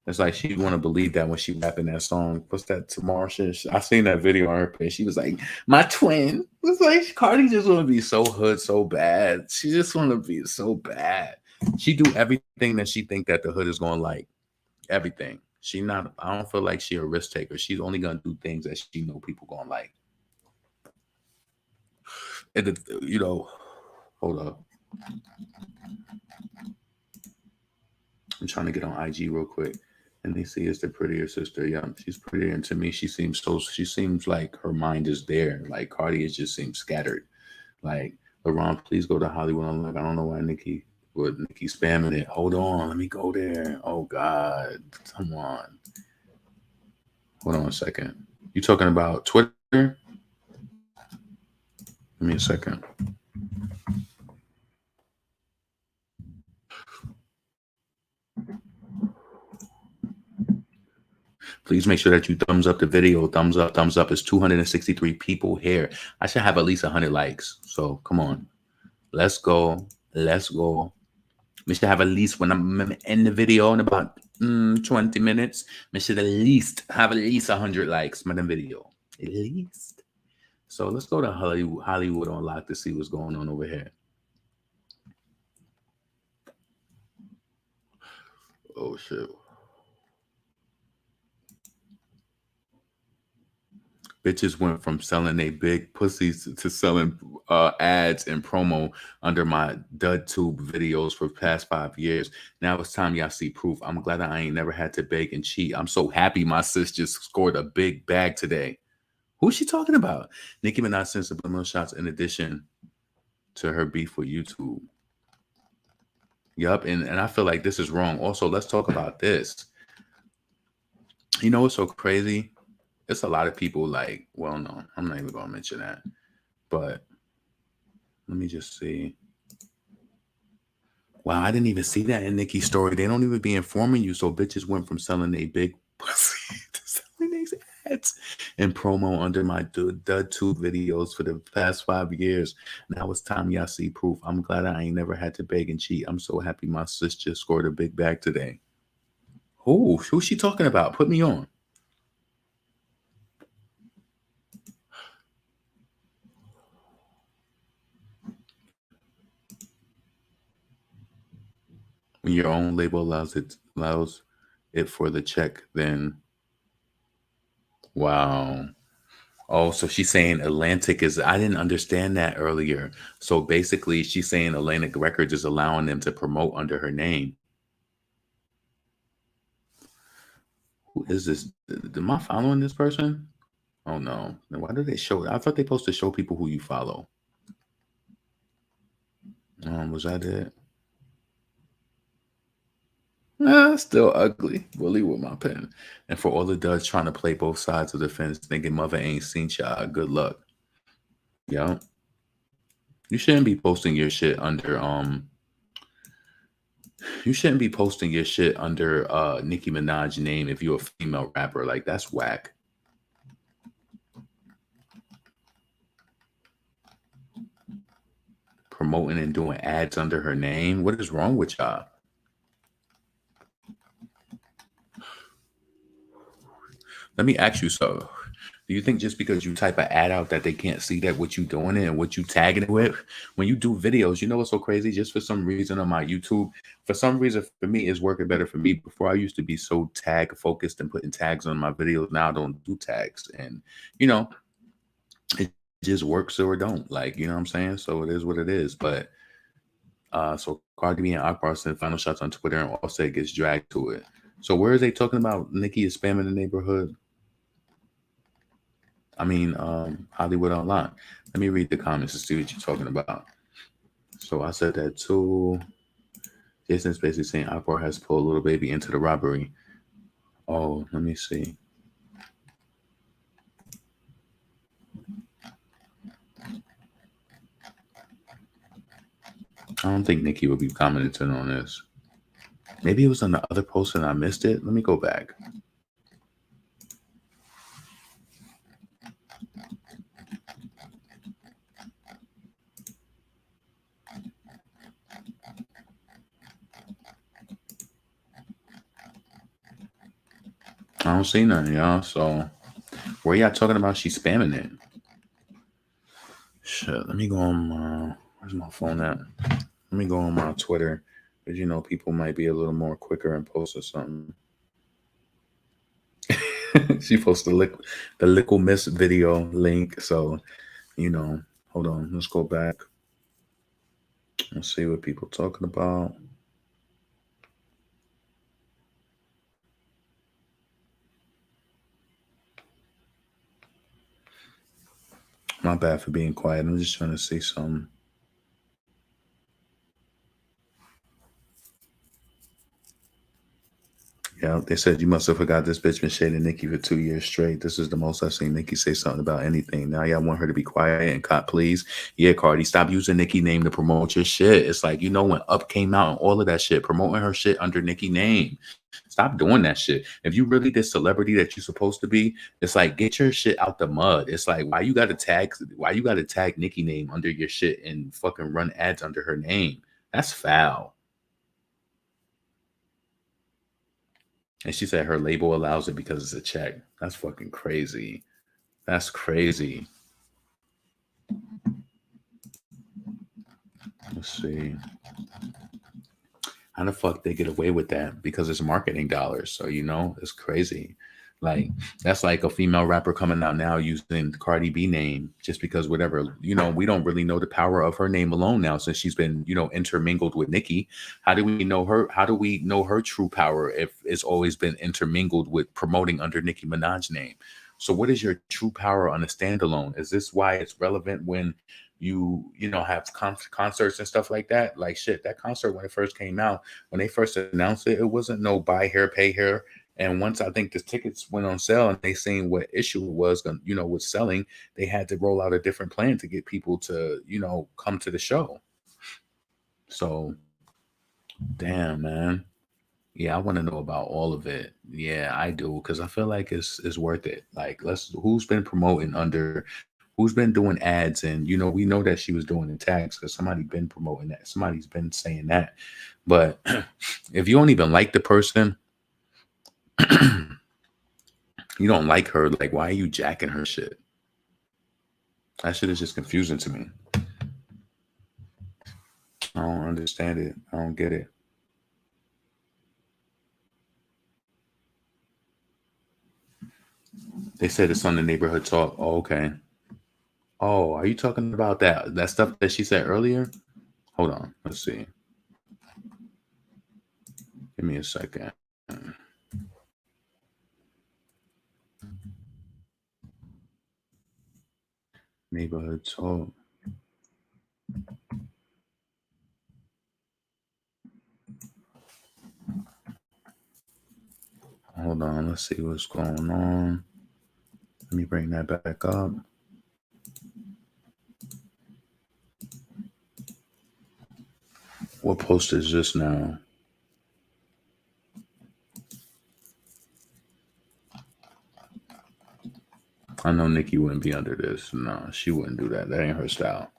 It's like she want to believe that when she rapping that song. What's that tomorrow shit? I seen that video on her page. She was like, my twin. It's like Cardi just want to be so hood so bad. She just want to be so bad. She do everything that she think that the hood is going to like. Everything. I don't feel like she a risk taker. She's only going to do things that she know people going to like. And you know, hold up. I'm trying to get on IG real quick. And they see is the prettier sister. Yeah, she's prettier. And to me, she seems like her mind is there. Like Cardi just seems scattered. Like, LeBron, please go to Hollywood Unlocked. I don't know why Nicki spamming it. Hold on, let me go there. Oh God, come on. Hold on a second. You talking about Twitter? Give me a second. Please make sure that you thumbs up the video. Thumbs up. Thumbs up. It's 263 people here. I should have at least 100 likes. So come on. Let's go. Let's go. We should have at least, when I'm in the video in about 20 minutes, we should at least have at least 100 likes in the video. At least. So let's go to Hollywood Unlocked to see what's going on over here. Oh, shit. Bitches went from selling they big pussies to selling ads and promo under my dud tube videos for the past 5 years. Now it's time y'all see proof. I'm glad I ain't never had to beg and cheat. I'm so happy my sis just scored a big bag today. Who's she talking about? Nicki Minaj sent subliminal shots in addition to her beef with YouTube. Yup, and I feel like this is wrong. Also, let's talk about this. You know what's so crazy? It's a lot of people like, well, no, I'm not even gonna mention that. But let me just see. Wow, I didn't even see that in Nicki's story. They don't even be informing you. So bitches went from selling a big pussy to selling these ads and promo under my dud tube videos for the past 5 years. Now it's time y'all see proof. I'm glad I ain't never had to beg and cheat. I'm so happy my sis just scored a big bag today. Who's she talking about? Put me on. When your own label allows it for the check, then wow. Oh, so she's saying Atlantic is, I didn't understand that earlier. So basically she's saying Atlantic Records is allowing them to promote under her name. Who is this? Am I following this person? Oh no. Then why do they show? I thought they supposed to show people who you follow. Was that it? Still ugly. Bully with my pen. And for all the duds trying to play both sides of the fence, thinking mother ain't seen y'all, good luck. Yeah. You shouldn't be posting your shit under you shouldn't be posting your shit under Nicki Minaj name if you're a female rapper. Like that's whack. Promoting and doing ads under her name. What is wrong with y'all? Let me ask you so. Do you think just because you type an ad out that they can't see that what you doing it and what you tagging it with? When you do videos, you know what's so crazy? Just for some reason on my YouTube, for some reason for me, it's working better for me. Before I used to be so tag focused and putting tags on my videos. Now I don't do tags. And, you know, it just works or it don't. Like, you know what I'm saying? So it is what it is. But so Cardi B and Akbar sent final shots on Twitter and Offset gets dragged to it. So where is they talking about Nicki is spamming the neighborhood? I mean, Hollywood Online. Let me read the comments and see what you're talking about. So I said that too. Jason's basically saying Akbar has pulled little baby into the robbery. Oh, let me see. I don't think Nicki would be commenting on this. Maybe it was on the other post and I missed it. Let me go back. I don't see none, y'all. So where y'all talking about she's spamming it? Shit, let me go on my, where's my phone at? Let me go on my Twitter. Because, you know, people might be a little more quicker and post or something. She posted the Lickle Miss video link. So, you know, hold on. Let's go back. Let's see what people talking about. My bad for being quiet. I'm just trying to see something. Yeah, they said you must have forgot this bitch been shading Nicki for 2 years straight. This is the most I've seen Nicki say something about anything. Now y'all want her to be quiet and cop, please. Yeah, Cardi, stop using Nicki name to promote your shit. It's like, you know, when Up came out and all of that shit, promoting her shit under Nicki name. Stop doing that shit. If you really this celebrity that you're supposed to be, it's like get your shit out the mud. It's like why you gotta tag Nicki name under your shit and fucking run ads under her name? That's foul. And she said her label allows it because it's a check. That's fucking crazy. That's crazy. Let's see. How the fuck they get away with that? Because it's marketing dollars. So, you know, it's crazy. Like, that's like a female rapper coming out now using the Cardi B name just because whatever, you know, we don't really know the power of her name alone now since she's been, you know, intermingled with Nicki. How do we know her? How do we know her true power if it's always been intermingled with promoting under Nicki Minaj name? So what is your true power on a standalone? Is this why it's relevant when you know have concerts and stuff like that? Like shit, that concert when it first came out, when they first announced it, it wasn't no buy here, pay here. And once I think the tickets went on sale and they seen what issue it was, you know, with selling, they had to roll out a different plan to get people to, you know, come to the show. So, damn, man. Yeah, I want to know about all of it. Yeah, I do because I feel like it's worth it. Like, let's who's been promoting under, who's been doing ads, and you know, we know that she was doing the tags because somebody been promoting that. Somebody's been saying that. But if you don't even like the person, you don't like her. Like, why are you jacking her shit? That shit is just confusing to me. I don't understand it. I don't get it. They said it's on the neighborhood talk. Oh, okay. Oh, are you talking about that stuff that she said earlier? Hold on. Let's see. Give me a second. Neighborhood talk. Hold on. Let's see what's going on. Let me bring that back up. What post is this now? I know Nicki wouldn't be under this. No, she wouldn't do that. That ain't her style.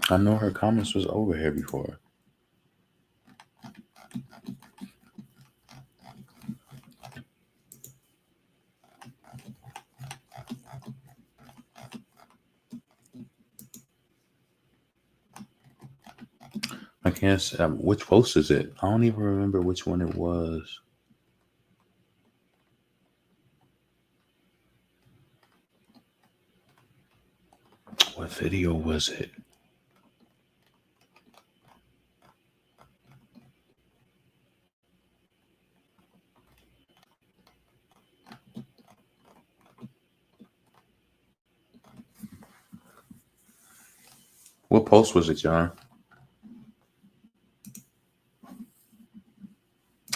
I know her comments was over here before. I can't say which post is it. I don't even remember which one it was. What video was it? What post was it, John?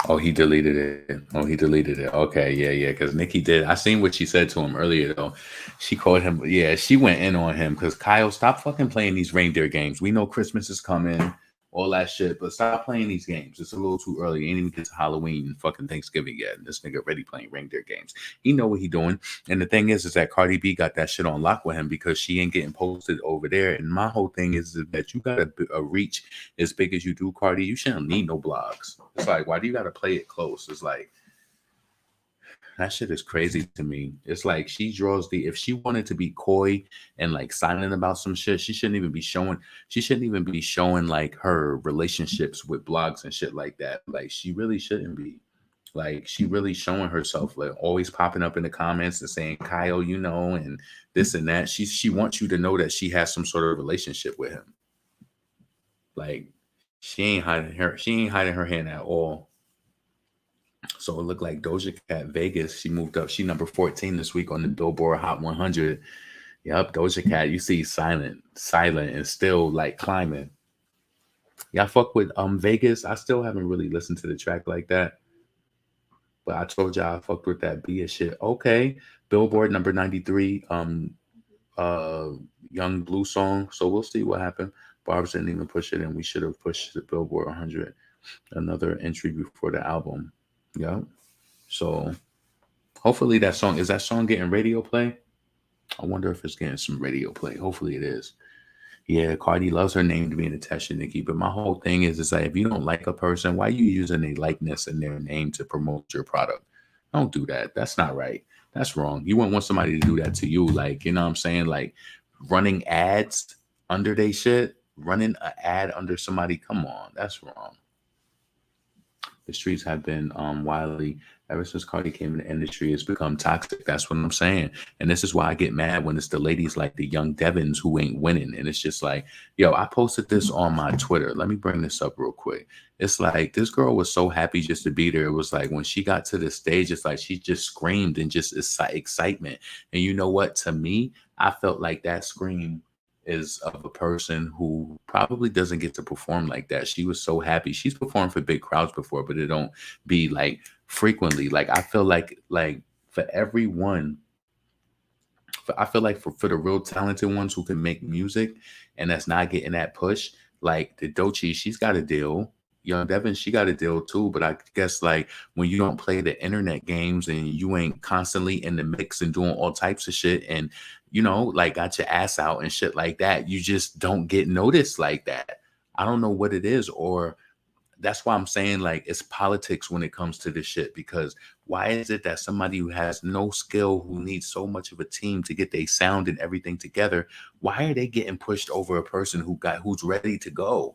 Oh, he deleted it. Oh, he deleted it. Okay, yeah. Because Nicki did. I seen what she said to him earlier, though. She called him. Yeah, she went in on him because Kyle, stop fucking playing these reindeer games. We know Christmas is coming, all that shit, but stop playing these games. It's a little too early. Ain't even get to Halloween and fucking Thanksgiving yet. And this nigga already playing reindeer games. He know what he doing. And the thing is that Cardi B got that shit on lock with him because she ain't getting posted over there. And my whole thing is that you got a reach as big as you do, Cardi. You shouldn't need no blogs. It's like, why do you got to play it close? It's like, that shit is crazy to me. It's like she draws if she wanted to be coy and like silent about some shit, she shouldn't even be showing like her relationships with blogs and shit like that. Like she really shouldn't be. Like she really showing herself, like always popping up in the comments and saying, Kyle, you know, and this and that. She wants you to know that she has some sort of relationship with him. Like she ain't hiding her hand at all. So it looked like Doja Cat Vegas. She moved up. She number 14 this week on the Billboard Hot 100. Yep, Doja Cat. You see silent, and still like climbing. Y'all fuck with Vegas. I still haven't really listened to the track like that. But I told y'all I fucked with that Bia shit. Okay. Billboard number 93. Young Blue song. So we'll see what happened. Barb's didn't even push it, and we should have pushed the Billboard 100. Another entry before the album. Yeah. So hopefully that song getting radio play? I wonder if it's getting some radio play. Hopefully it is. Yeah, Cardi loves her name to be in attention, Nicki. But my whole thing is like if you don't like a person, why are you using a likeness in their name to promote your product? Don't do that. That's not right. That's wrong. You wouldn't want somebody to do that to you. Like, you know what I'm saying? Like running ads under they shit, running an ad under somebody. Come on, that's wrong. The streets have been wildly Ever since Cardi came in the industry, it's become toxic. That's what I'm saying. And this is why I get mad when it's the ladies like the young Devins who ain't winning. And it's just like, yo, I posted this on my Twitter. Let me bring this up real quick. It's like this girl was so happy just to be there. It was like when she got to the stage, it's like she just screamed and just excitement. And you know what? To me, I felt like that scream is of a person who probably doesn't get to perform like that. She was so happy. She's performed for big crowds before, but it don't be like frequently. Like I feel like for everyone, I feel like for the real talented ones who can make music and that's not getting that push, like the Doechii, she's got a deal. Young Devin, she got a deal too. But I guess like when you don't play the internet games and you ain't constantly in the mix and doing all types of shit and you know, like got your ass out and shit like that, you just don't get noticed like that. I don't know what it is, or that's why I'm saying like it's politics when it comes to this shit, because why is it that somebody who has no skill, who needs so much of a team to get their sound and everything together, why are they getting pushed over a person who's ready to go?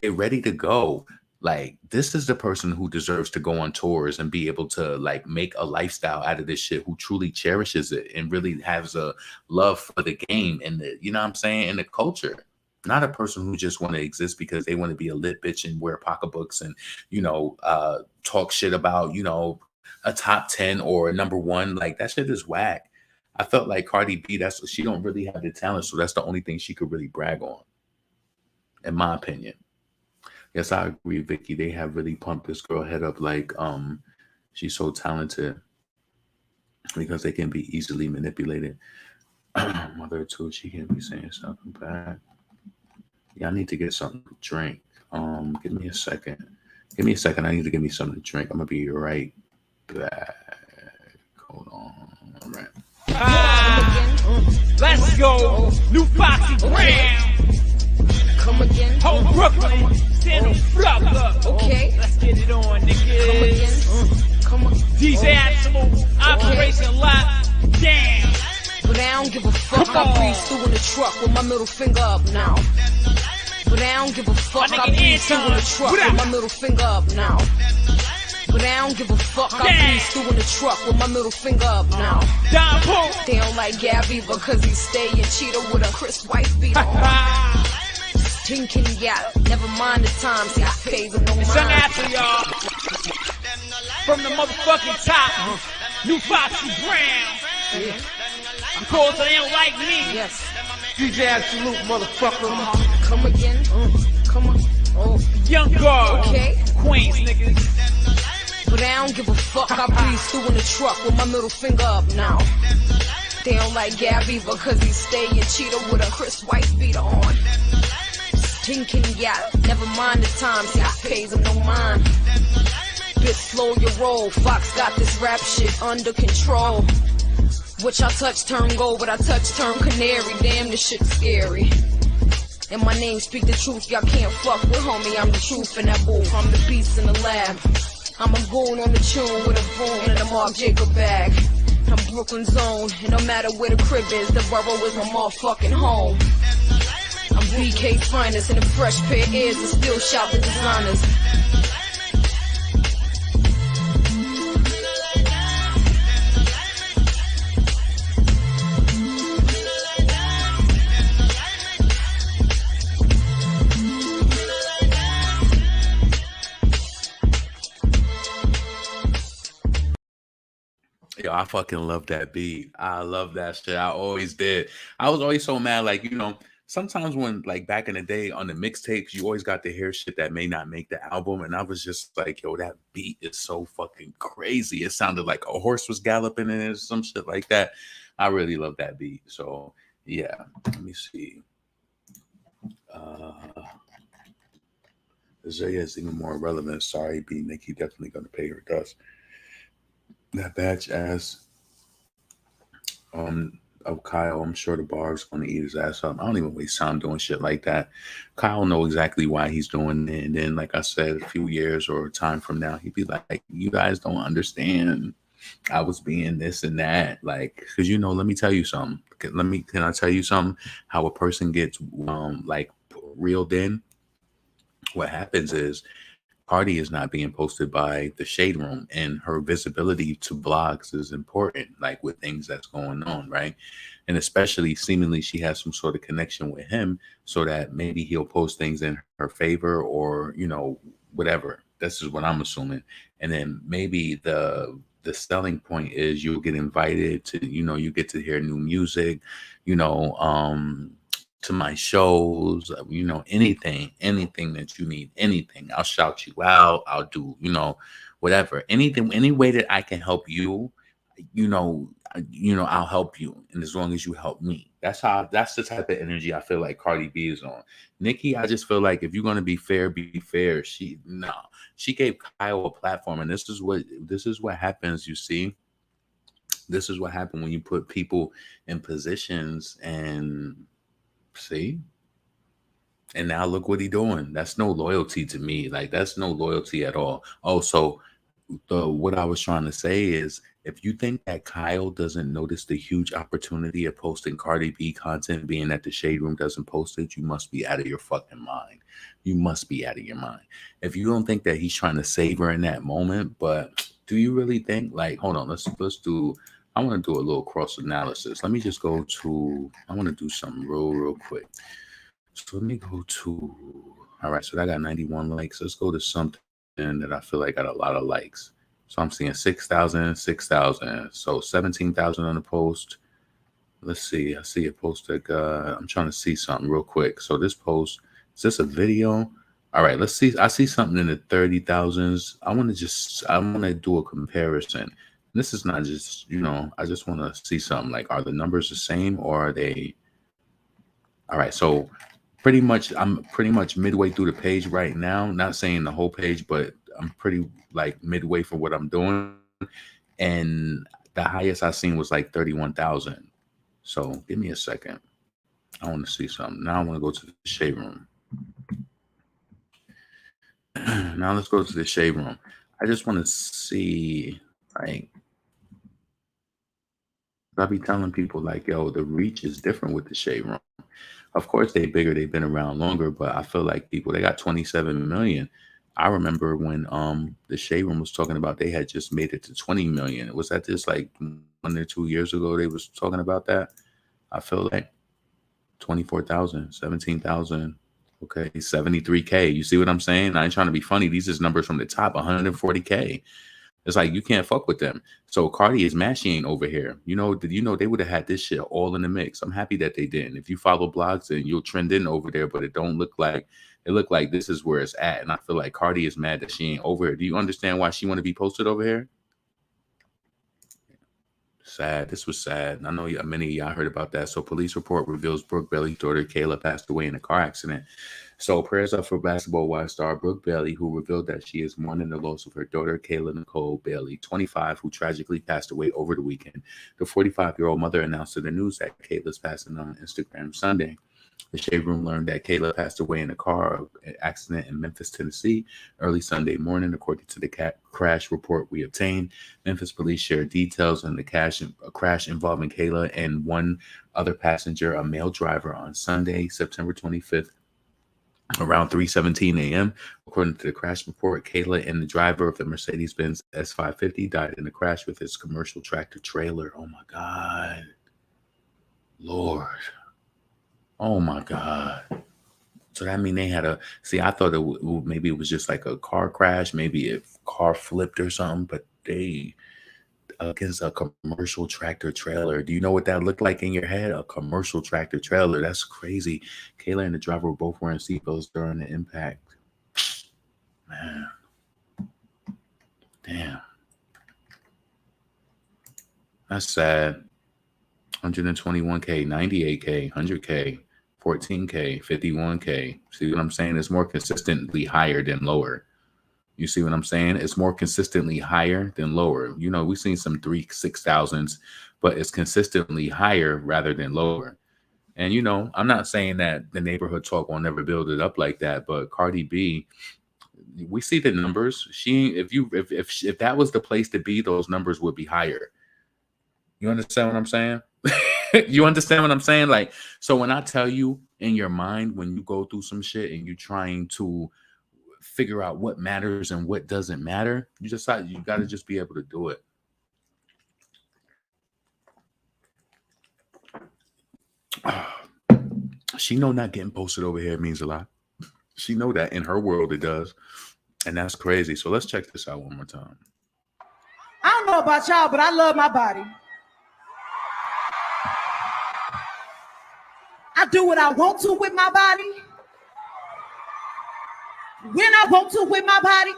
They're ready to go. Like this is the person who deserves to go on tours and be able to like make a lifestyle out of this shit, who truly cherishes it and really has a love for the game and the, you know what I'm saying, and the culture. Not a person who just want to exist because they want to be a lit bitch and wear pocketbooks and, you know, talk shit about, you know, a top 10 or a number one. Like that shit is whack. I felt like Cardi B, she don't really have the talent. So that's the only thing she could really brag on, in my opinion. Yes, I agree, Vicky. They have really pumped this girl head up like she's so talented because they can be easily manipulated. Mother too, she can't be saying something bad. Yeah, I need to get something to drink. Give me a second. Give me a second. I need to give me something to drink. I'm gonna be right back. Hold on. All right. Let's go. New Foxy Brown. Come again. Whole Brooklyn. Stand the fuck up. Okay. Let's get it on, niggas. Come on. DJ Absolute. Operation Lock. Damn. But I don't give a fuck. I breeze through in the truck with my middle finger up now. But I don't give a fuck. I breeze through in the truck with my middle finger up now. But I don't give a fuck. I breeze through in the truck with my middle finger up now. They don't like Gabby because he stay and cheater with a crisp white beat on. Drinking yacht, never mind the time. See, I pay with no mind. It's unnatural, y'all. From the motherfucking top. New Foxy Brown. Of course, they don't like me. Yes. DJ Absolute, motherfucker. Come again. Come on. Oh. Young girl. Okay. Queens, niggas. But I don't give a fuck. I breeze through in the truck with my middle finger up now. They don't like Gabby because he stay and cheater with a crisp white beater on. Drinking yacht, never mind the time. See, I pays him no mind. Bitch, slow your roll. Fox got this rap shit under control. Which I touch turn gold, but I touch turn canary. Damn, this shit's scary. And my name speak the truth, y'all can't fuck with homie. I'm the truth in that booth, I'm the beast in the lab. I'm a goon on the tune with a boom and a Mark Jacob bag. I'm Brooklyn zone, and no matter where the crib is, the borough is my motherfucking home. I'm BK's finest, and a fresh pair of ears, and still shout the designers. Yo, I fucking love that beat. I love that shit. I always did. I was always so mad. Like, you know, sometimes when, like, back in the day on the mixtapes, you always got to hear shit that may not make the album. And I was just like, yo, that beat is so fucking crazy. It sounded like a horse was galloping in it or some shit like that. I really love that beat. So, yeah. Let me see. Zaya is even more relevant. Sorry, B. Nicki definitely going to pay her dust. That batch ass of Kyle, I'm sure the bar's gonna eat his ass up. I don't even waste time doing shit like that. Kyle know exactly why he's doing it. And then, like I said, a few years or time from now, he'd be like, you guys don't understand. I was being this and that. Like, because, you know, let me tell you something. Can I tell you something? How a person gets like reeled in? What happens is Cardi is not being posted by the Shade Room, and her visibility to blogs is important, like with things that's going on, right? And especially seemingly she has some sort of connection with him, so that maybe he'll post things in her favor, or whatever. This is what I'm assuming. And then maybe the selling point is you'll get invited to, you get to hear new music, you know, um, to my shows, anything that you need, anything. I'll shout you out. I'll do, whatever, anything, any way that I can help you, I'll help you. And as long as you help me, that's the type of energy I feel like Cardi B is on. Nicki, I just feel like if you're going to be fair, be fair. She gave Kyle a platform. And this is what happens. You see, this is what happened when you put people in positions, and see, and now look what he doing. That's no loyalty to me. Like, that's no loyalty at all. Oh, so what I was trying to say is, if you think that Kyle doesn't notice the huge opportunity of posting Cardi B content, being that the Shade Room doesn't post it, you must be out of your fucking mind. You must be out of your mind. If you don't think that he's trying to save her in that moment, but do you really think, like, hold on, let's do, I want to do a little cross analysis. Let me just go to, I want to do something real quick. So let me go to, all right, so that got 91 likes. Let's go to something that I feel like got a lot of likes. So I'm seeing 6,000, 6,000. So 17,000 on the post. Let's see. I see a post that I'm trying to see something real quick. So this post, is this a video? All right, let's see. I see something in the 30,000s. I want to do a comparison. This is not just, I just want to see something like, are the numbers the same, or are they? All right, so I'm pretty much midway through the page right now. Not saying the whole page, but I'm pretty like midway for what I'm doing. And the highest I seen was like 31,000. So give me a second. I want to see something. Now I want to go to the Shade Room. Now let's go to the Shade Room. I just want to see, like, I be telling people like, yo, the reach is different with the Shade Room. Of course, they bigger, they've been around longer, but I feel like people, they got 27 million. I remember when the Shade Room was talking about they had just made it to 20 million. Was that just like 1 or 2 years ago they was talking about that? I feel like 24,000, 17,000. Okay, 73K. You see what I'm saying? I ain't trying to be funny. These is numbers from the top, 140K. It's like, you can't fuck with them. So Cardi is mad she ain't over here. Did you know they would have had this shit all in the mix? I'm happy that they didn't. If you follow blogs, then you'll trend in over there, but it look like this is where it's at. And I feel like Cardi is mad that she ain't over here. Do you understand why she want to be posted over here? Sad. This was sad. I know many of y'all heard about that. So police report reveals Brooke Bailey's daughter Kayla passed away in a car accident. So prayers up for basketball wide star Brooke Bailey, who revealed that she is mourning the loss of her daughter Kayla Nicole Bailey, 25, who tragically passed away over the weekend. The 45-year-old mother announced to the news that Kayla's passing on Instagram Sunday. The Shade Room learned that Kayla passed away in a car accident in Memphis, Tennessee, early Sunday morning, according to the crash report we obtained. Memphis police shared details on the crash involving Kayla and one other passenger, a male driver, on Sunday, September 25th, around 3:17 a.m. According to the crash report, Kayla and the driver of the Mercedes-Benz S550 died in a crash with his commercial tractor trailer. Oh, my God. Lord. Oh my God. So that mean they had I thought maybe it was just like a car crash, maybe a car flipped or something, but they against a commercial tractor trailer. Do you know what that looked like in your head? A commercial tractor trailer. That's crazy. Kayla and the driver were both wearing seatbelts during the impact. Man. Damn. That's sad. 121K, 98K, 100K. 14K, 51K. See what I'm saying? It's more consistently higher than lower. You see what I'm saying? It's more consistently higher than lower. We've seen some 6,000s, but it's consistently higher rather than lower. And I'm not saying that the neighborhood talk will never build it up like that, but Cardi B, we see the numbers. If that was the place to be, those numbers would be higher. You understand what I'm saying? You understand what I'm saying? Like, so when I tell you in your mind, when you go through some shit and you're trying to figure out what matters and what doesn't matter. You got to just be able to do it. She know not getting posted over here means a lot. She know that in her world it does, and that's crazy. So let's check this out one more time. I don't know about y'all, but I love my body. I do what I want to with my body. When I want to with my body.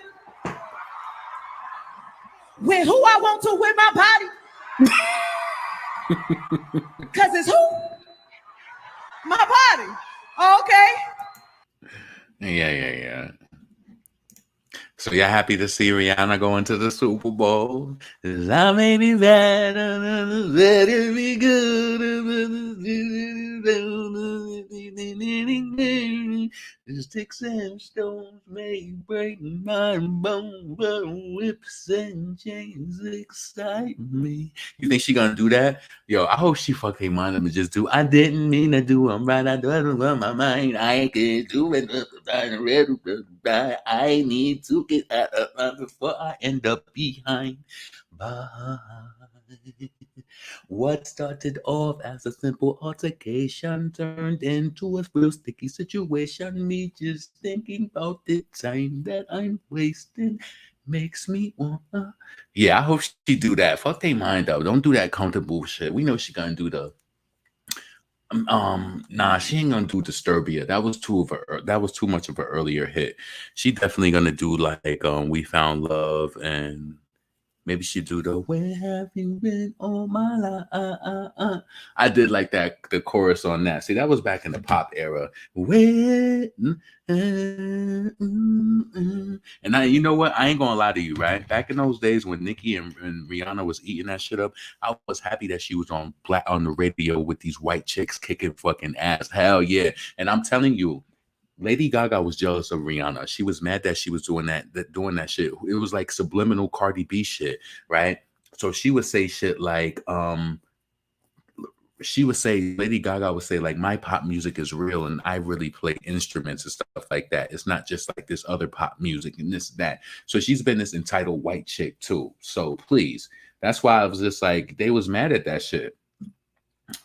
With who I want to with my body. Because it's who? My body. Oh, okay. Yeah. So you're happy to see Rihanna going to the Super Bowl? 'Cause I may be bad, let it be good. The sticks and stones may break my bones, but whips and chains excite me. You think she gonna do that? Yo, I hope she fucking mind them and just do. I didn't mean to do. I'm right. I don't want my mind. I can do it. I need to get out before I end up behind. Bye. What started off as a simple altercation turned into a real sticky situation. Me just thinking about the time that I'm wasting makes me wanna. Yeah, I hope she do that. Fuck they mind though. Don't do that comfortable shit. We know she gonna do the. Nah, she ain't gonna do Disturbia. That was too much of an earlier hit. She definitely gonna do like We Found Love, and maybe she do the Where Have You Been All My Life. I did like that, the chorus on that. See, that was back in the pop era. And you know what? I ain't gonna lie to you, right? Back in those days when Nicki and Rihanna was eating that shit up, I was happy that she was on the radio with these white chicks kicking fucking ass. Hell yeah! And I'm telling you, Lady Gaga was jealous of Rihanna. She was mad that she was doing that shit. It was like subliminal Cardi B shit, right? So she would say shit like, Lady Gaga would say like, my pop music is real and I really play instruments and stuff like that. It's not just like this other pop music and this, that. So she's been this entitled white chick too. So please, that's why I was just like, they was mad at that shit.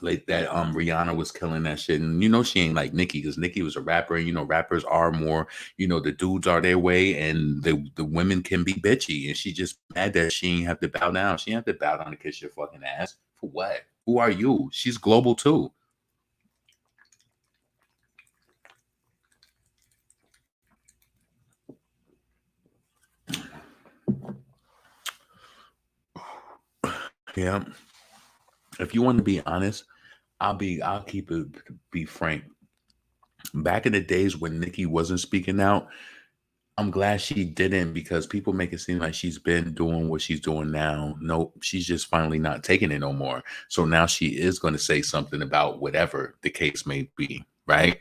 Like that Rihanna was killing that shit, and you know she ain't like Nicki, because Nicki was a rapper, and you know rappers are more, you know, the dudes are their way and the women can be bitchy, and she just mad that she ain't have to bow down. She ain't have to bow down to kiss your fucking ass. For what? Who are you? She's global too. Yeah. If you want to be honest, I'll keep it, be frank. Back in the days when Nicki wasn't speaking out, I'm glad she didn't, because people make it seem like she's been doing what she's doing now. No, she's just finally not taking it no more. So now she is going to say something about whatever the case may be, right?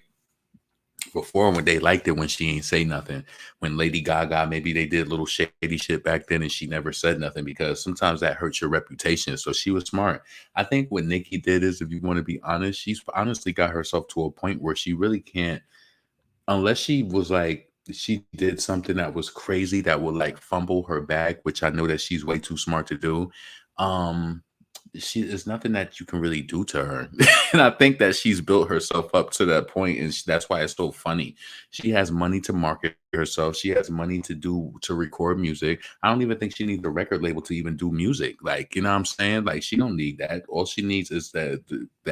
Before, when they liked it when she ain't say nothing. When Lady Gaga, maybe they did little shady shit back then and she never said nothing, because sometimes that hurts your reputation. So she was smart. I think what Nicki did is, if you want to be honest, she's honestly got herself to a point where she really can't, unless she was like, she did something that was crazy that would like fumble her bag, which I know that she's way too smart to do. There's nothing that you can really do to her. And I think that she's built herself up to that point, and that's why it's so funny. She has money to market herself. She has money to record music. I don't even think she needs a record label to even do music. Like, you know what I'm saying? Like, she don't need that. All she needs is the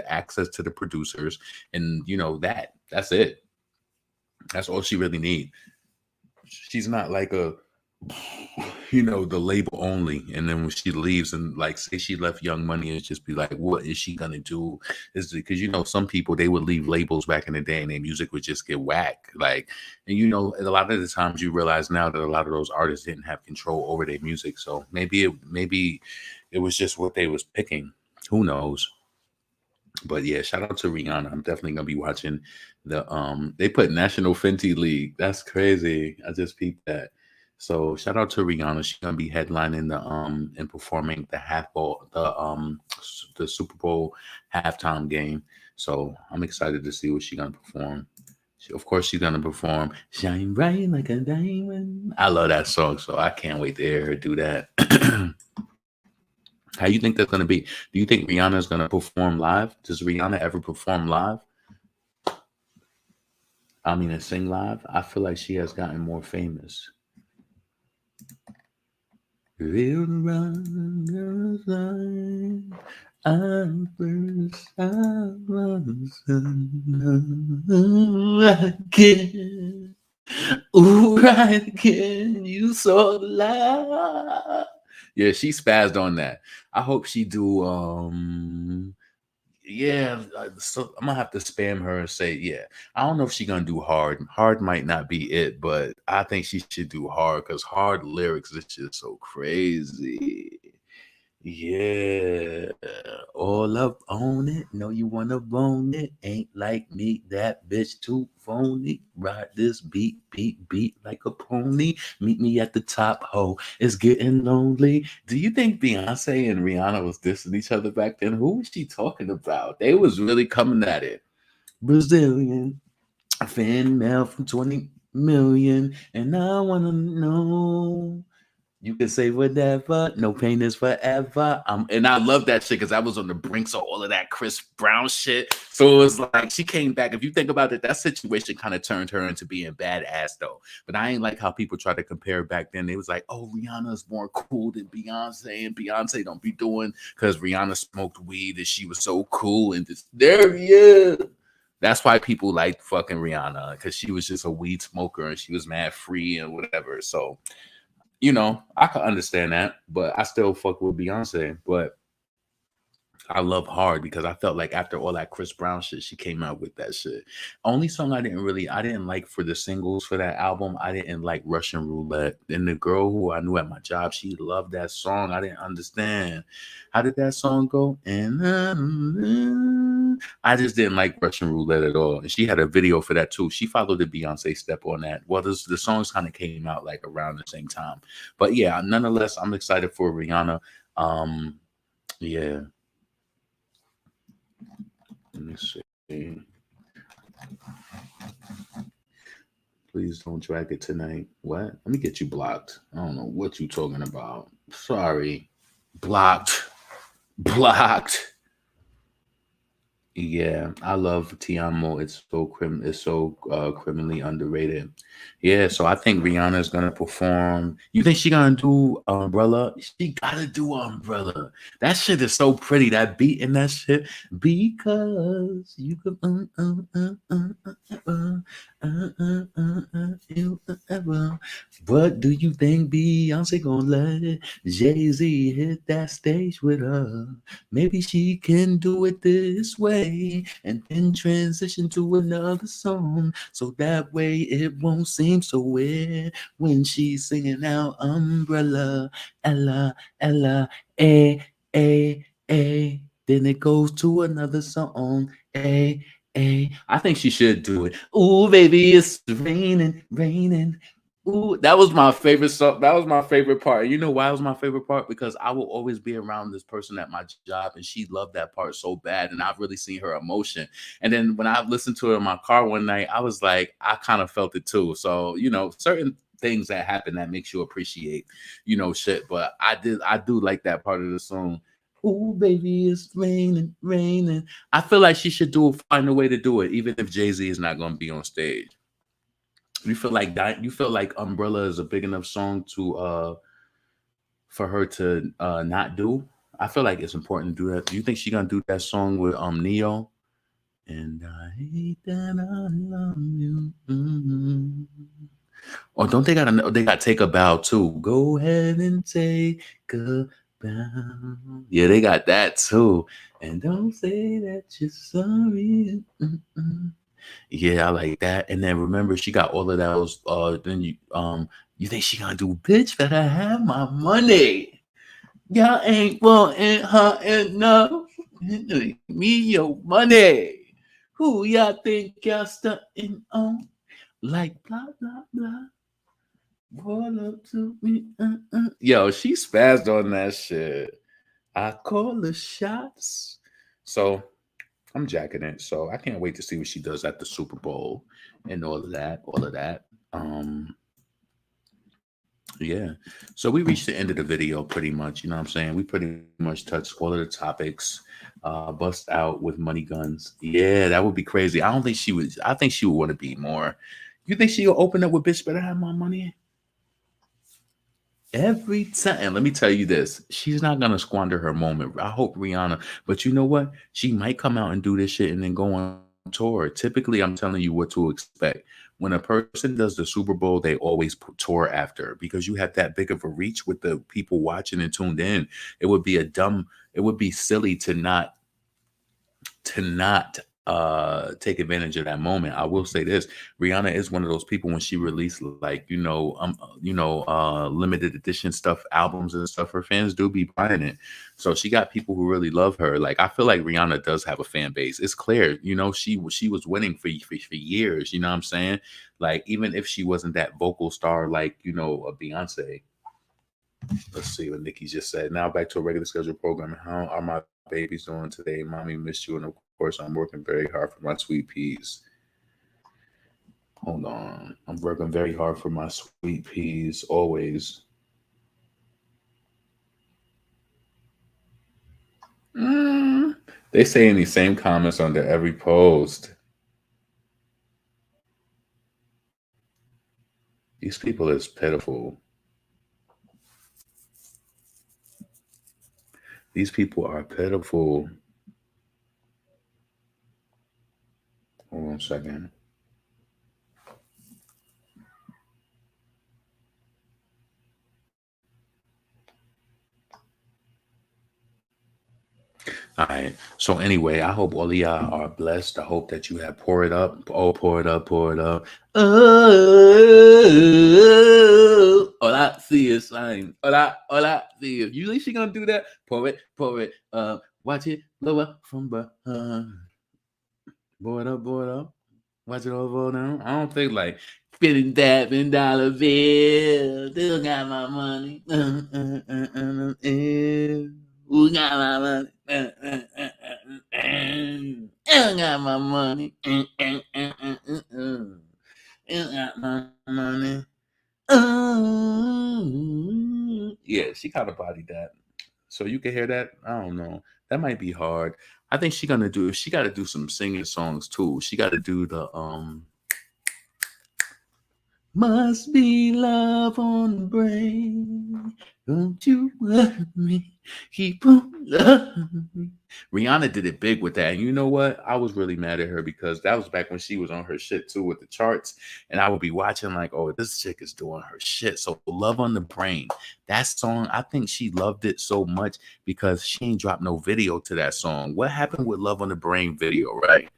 access to the producers, and you know, that's it. That's all she really needs. She's not like a, you know, the label only. And then when she leaves, and like say she left Young Money, it's just be like, what is she gonna do? Is because, you know, some people, they would leave labels back in the day and their music would just get whack. Like, and you know, a lot of the times you realize now that a lot of those artists didn't have control over their music. So maybe it was just what they was picking. Who knows? But yeah, shout out to Rihanna. I'm definitely gonna be watching they put National Fenty League. That's crazy. I just peeped that. So shout out to Rihanna. She's gonna be headlining and performing the Super Bowl halftime game. So I'm excited to see what she's gonna perform. Of course, she's gonna perform "Shine Bright Like a Diamond." I love that song, so I can't wait to hear her do that. How you think that's gonna be? Do you think Rihanna's gonna perform live? Does Rihanna ever perform live? I mean, and sing live? I feel like she has gotten more famous. We'll run the line. I'm first, I was again. Ooh, right again. You saw the light. Yeah, she spazzed on that. I hope she do. Yeah. So I'm gonna have to spam her and say, yeah. I don't know if she's gonna do hard. Hard might not be it, but I think she should do hard because hard lyrics is just so crazy. Yeah, all up on it. Know you wanna bone it. Ain't like me, that bitch too phony. Ride this beat, beat, beat like a pony. Meet me at the top, ho. It's getting lonely. Do you think Beyonce and Rihanna was dissing each other back then? Who was she talking about? They was really coming at it. Brazilian fan mail from 20 million, and I wanna know. You can say whatever, no pain is forever. And I love that shit because I was on the brinks of all of that Chris Brown shit. So it was like she came back. If you think about it, that situation kind of turned her into being badass though. But I ain't like how people try to compare back then. They was like, oh, Rihanna's more cool than Beyonce, and Beyonce don't be doing because Rihanna smoked weed and she was so cool and just there, yeah. That's why people liked fucking Rihanna because she was just a weed smoker and she was mad free and whatever. So I can understand that, but I still fuck with Beyonce. But I love Hard because I felt like after all that Chris Brown shit, she came out with that shit. Only song I didn't like for the singles for that album, I didn't like Russian Roulette. And the girl who I knew at my job, she loved that song. I didn't understand. How did that song go? And I just didn't like Russian Roulette at all. And she had a video for that too. She followed the Beyonce step on that. Well, the songs kind of came out like around the same time. But yeah, nonetheless, I'm excited for Rihanna. Yeah. Let me see. Please don't drag it tonight. What? Let me get you blocked. I don't know what you talking about. Sorry. Blocked. Blocked. Yeah, I love Tiamo. It's so criminally underrated. Yeah, so I think Rihanna is gonna perform. You think she gonna do Umbrella? She gotta do Umbrella. That shit is so pretty. That beat in that shit. Because you could you ever. But do you think Beyonce gonna let Jay-Z hit that stage with her? Maybe she can do it this way and then transition to another song. So that way it won't seem so weird when she's singing out Umbrella, Ella, Ella, a. Then it goes to another song, a. I think she should do it. Ooh, baby, it's raining, raining. Ooh, that was my favorite song. That was my favorite part. You know why it was my favorite part? Because I will always be around this person at my job, and she loved that part so bad, and I've really seen her emotion. And then when I listened to it in my car one night, I was like, I kind of felt it too. So certain things that happen that makes you appreciate, shit. But I do like that part of the song. Ooh, baby, it's raining, raining. I feel like she should find a way to do it, even if Jay-Z is not going to be on stage. You feel like that? You feel like Umbrella is a big enough song to for her to not do? I feel like it's important to do that. Do you think she's gonna do that song with Neo? And I hate that I love you. Or don't they got Take a Bow too? Go ahead and take a bow. Yeah, they got that too. And don't say that you're sorry. Yeah, I like that. And then remember, she got all of those. Then you think she gonna do? Bitch, better have my money. Y'all ain't wanting her enough. Me your money. Who y'all think y'all stunting on? Like blah blah blah. Roll up to me. Yo, she spazzed on that shit. I call the shots. So I'm jacking it. So I can't wait to see what she does at the Super Bowl and all of that. All of that. Yeah. So we reached the end of the video pretty much. You know what I'm saying? We pretty much touched all of the topics. Bust out with money guns. Yeah, that would be crazy. I don't think she would. I think she would want to be more. You think she'll open up with bitch better have my money? Every time. And let me tell you this. She's not gonna squander her moment. I hope Rihanna, but you know what? She might come out and do this shit and then go on tour. Typically, I'm telling you what to expect. When a person does the Super Bowl, they always put tour after because you have that big of a reach with the people watching and tuned in. It would be it would be silly to not take advantage of that moment. I will say this: Rihanna is one of those people when she released like limited edition stuff, albums and stuff. Her fans do be buying it, so she got people who really love her. Like I feel like Rihanna does have a fan base. It's clear, she was winning for years. You know what I'm saying? Like even if she wasn't that vocal star like a Beyonce. Let's see what Nicki just said. Now back to a regular scheduled program. How are my babies doing today? Mommy missed you. And of course, I'm working very hard for my sweet peas. Hold on. I'm working very hard for my sweet peas always. They say in these same comments under every post. These people is pitiful. These people are pitiful. Hold on a second. All right. So anyway, I hope all of y'all are blessed. I hope that you have pour it up. Oh, pour it up, pour it up. Oh, all I see is sign. All I see is. You think she gonna do that? Pour it, pour it. Watch it lower from behind. Pour it up, pour it up. Watch it all fall down. I don't think like $50,000 bill. Still got my money. Who got my money? I got my money. I got my money. Yeah, she kind of bodied that. So you can hear that. I don't know. That might be hard. I think she got to do some singing songs too. She got to do the must be love on the brain. Don't you love me? Keep on loving me. Rihanna did it big with that. And you know what? I was really mad at her because that was back when she was on her shit too with the charts. And I would be watching like, oh, this chick is doing her shit. So Love on the Brain, that song, I think she loved it so much because she ain't dropped no video to that song. What happened with Love on the Brain video, right?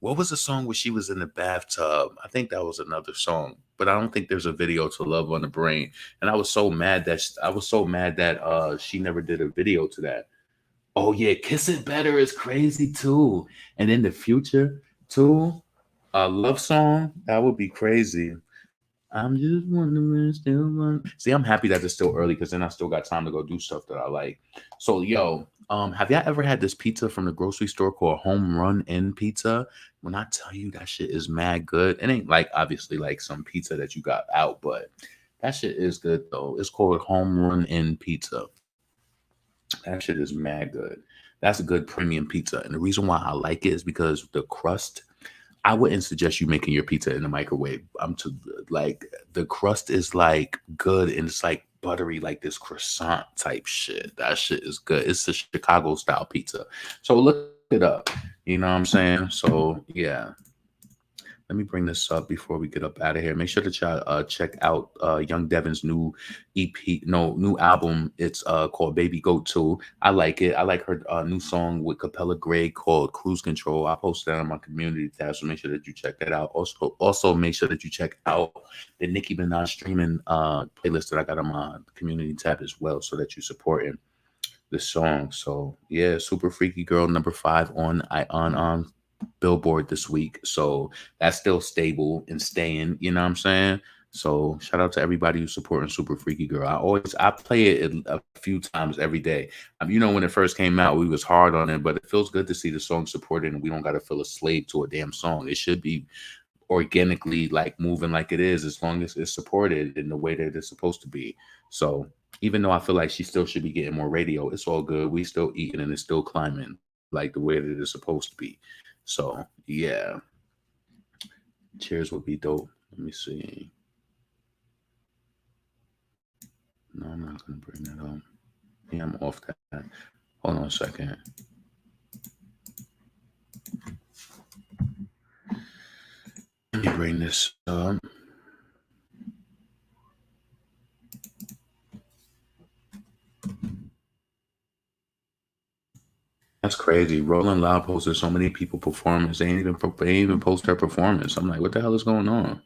What was the song where she was in the bathtub? I think that was another song, but I don't think there's a video to Love on the Brain. And I was so mad that she never did a video to that. Oh yeah, Kiss It Better is crazy too. And in the future too, a love song that would be crazy. I'm just wondering, still wondering. See, I'm happy that it's still early because then I still got time to go do stuff that I like. So, have y'all ever had this pizza from the grocery store called Home Run In Pizza? When I tell you that shit is mad good, it ain't like obviously like some pizza that you got out, but that shit is good though. It's called Home Run In Pizza. That shit is mad good. That's a good premium pizza, and the reason why I like it is because the crust. I wouldn't suggest you making your pizza in the microwave. The crust is like good and it's like buttery, like this croissant type shit. That shit is good. It's a Chicago style pizza. So look it up. You know what I'm saying? So yeah. Let me bring this up before we get up out of here. Make sure that y'all check out Young Devin's new new album. It's called Baby Goat 2. I like it. I like her new song with Capella Gray called Cruise Control. I posted that on my community tab, so make sure that you check that out. Also make sure that you check out the Nicki Minaj streaming playlist that I got on my community tab as well, so that you supporting the song. So yeah, Super Freaky Girl #5 on Billboard this week, so that's still stable and staying, you know what I'm saying? So shout out to everybody who's supporting Super Freaky Girl. I play it a few times every day. You know, when it first came out, we was hard on it, but it feels good to see the song supported, and we don't got to feel a slave to a damn song. It should be organically like moving like it is, as long as it's supported in the way that it's supposed to be. So even though I feel like she still should be getting more radio, it's all good. We still eating and it's still climbing like the way that it's supposed to be. So yeah, cheers would be dope. Let me see. No, I'm not gonna bring that up. Yeah, I'm off that. Hold on a second. Let me bring this up. That's crazy. Rolling Loud posted so many people performance. They ain't even post her performance. I'm like, what the hell is going on?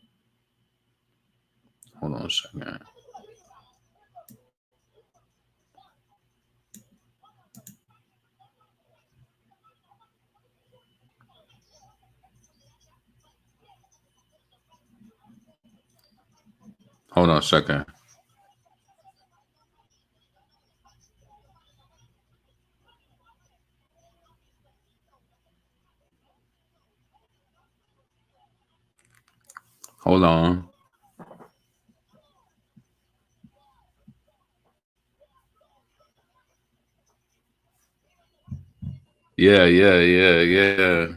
Hold on a second. Hold on a second. Hold on. Yeah. Yeah.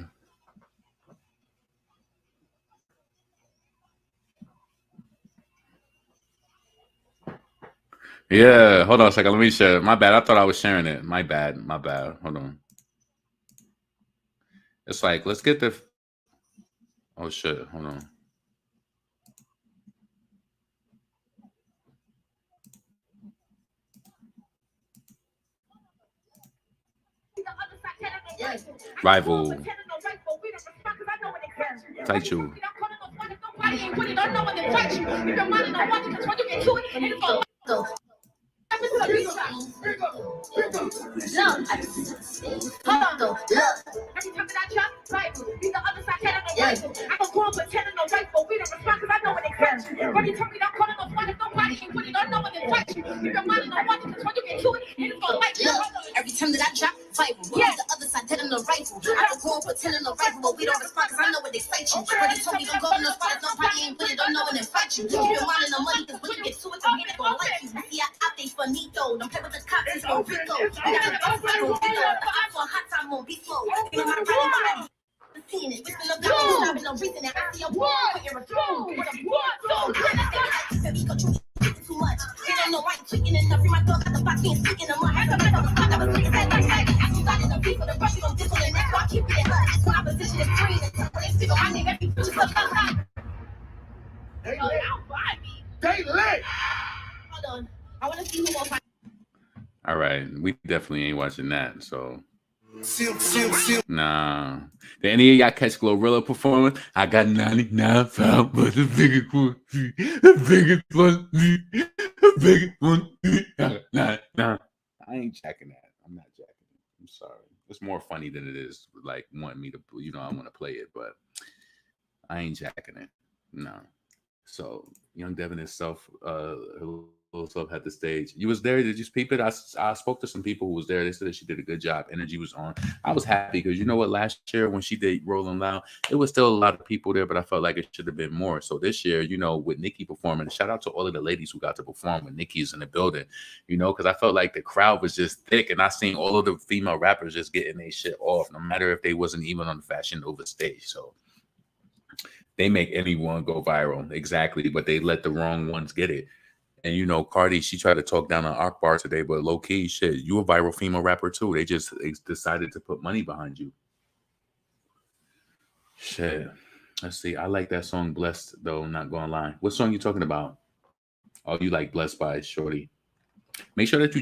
Hold on a second. Let me share. My bad. I thought I was sharing it. My bad. Hold on. It's like, let's get the. Oh shit. Hold on. Rival. Tight you. Every time that I drop, viral. Yeah. The other side, telling the rifle. I don't go on pretending no rifle, but we don't respond because I know what excites you. But he told me don't go to no spot if nobody ain't with it, don't know when to fight you. Keep your mind on the money, because when you get to it, I'm gonna like you. See, I think finito. Don't play with the cops, it's gon' Rico. We got the best Rico. The ops on hot time won't be slow. You know how to ride it. Seeing it, whipping up, got no reason that I see a war, put your refuse. With a war, so good. Too much. They don't know why I'm tweaking enough. Free my dog at the box, being speaking of my head. I'm on the spot, I was thinking that like that. I started the beat for the brush, you don't diss on the neck, so I keep it in her. That's when I position is green. When they speak on my name, every bitch is up outside. They lit. Hold on. I want to see who won't find. All right. We definitely ain't watching that. So. Nah. Did any of y'all catch Glorilla performance? I got 99 pounds, but the biggest one, the biggest one, the biggest one. Nah. I ain't jacking that. I'm not jacking it. I'm sorry. It's more funny than it is like wanting me to, I want to play it, but I ain't jacking it. No. So young Devin himself, herself had the stage. You was there? Did you peep it? I spoke to some people who was there. They said that she did a good job. Energy was on. I was happy because you know what? Last year when she did Rolling Loud, it was still a lot of people there, but I felt like it should have been more. So this year, with Nicki performing, shout out to all of the ladies who got to perform when Nicki's in the building. Because I felt like the crowd was just thick, and I seen all of the female rappers just getting their shit off, no matter if they wasn't even on the Fashion Nova stage. So. They make anyone go viral, exactly, but they let the wrong ones get it. And Cardi, she tried to talk down on Akbar today, but low key, shit, you a viral female rapper too. They just decided to put money behind you. Shit. Let's see. I like that song "Blessed" though. Not gonna lie. What song you talking about? Oh, you like "Blessed" by Shorty. Make sure that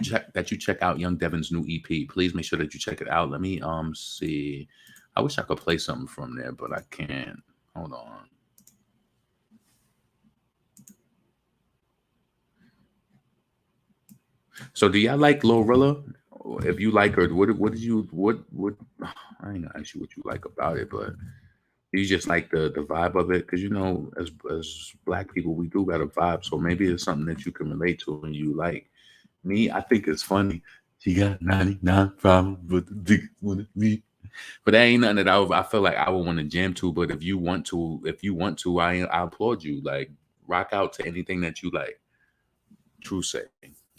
you check out Young Devin's new EP. Please make sure that you check it out. Let me see. I wish I could play something from there, but I can't. Hold on. So do y'all like Glorilla? If you like her, what I ain't gonna ask you what you like about it, but You just like the vibe of it, because you know, as black people, we do got a vibe. So maybe it's something that you can relate to and you like. Me, I think it's funny. She got 99 problems, but the dick wanted me. But that ain't nothing that I feel like I would want to jam to. But if you want to, I applaud you. Like, rock out to anything that you like. True say.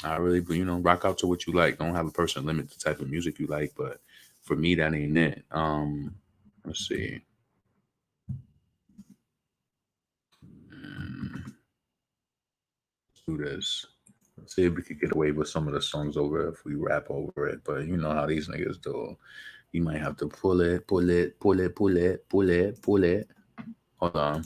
I really, rock out to what you like. Don't have a person limit the type of music you like. But for me, that ain't it. Let's see. Let's do this. Let's see if we could get away with some of the songs over if we rap over it. But you know how these niggas do. You might have to pull it. Hold on.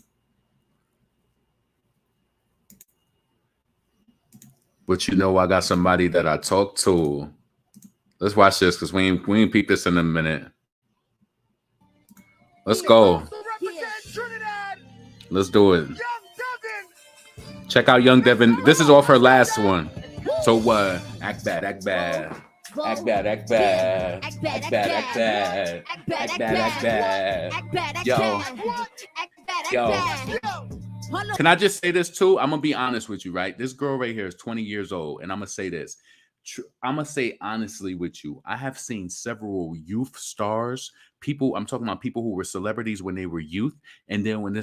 But you know, I got somebody that I talked to. Let's watch this because we ain't peep this in a minute. Let's go. Let's do it. Check out Young Devin. This is off her last one. So what? Act bad, act bad. Act bad, act bad. Act bad, act bad. Act bad, act bad. Yo. Can I just say this too? I'm gonna be honest with you, right? This girl right here is 20 years old, and I'm gonna say this. I'm gonna say honestly with you, I have seen several youth stars, I'm talking about people who were celebrities when they were youth, and then when they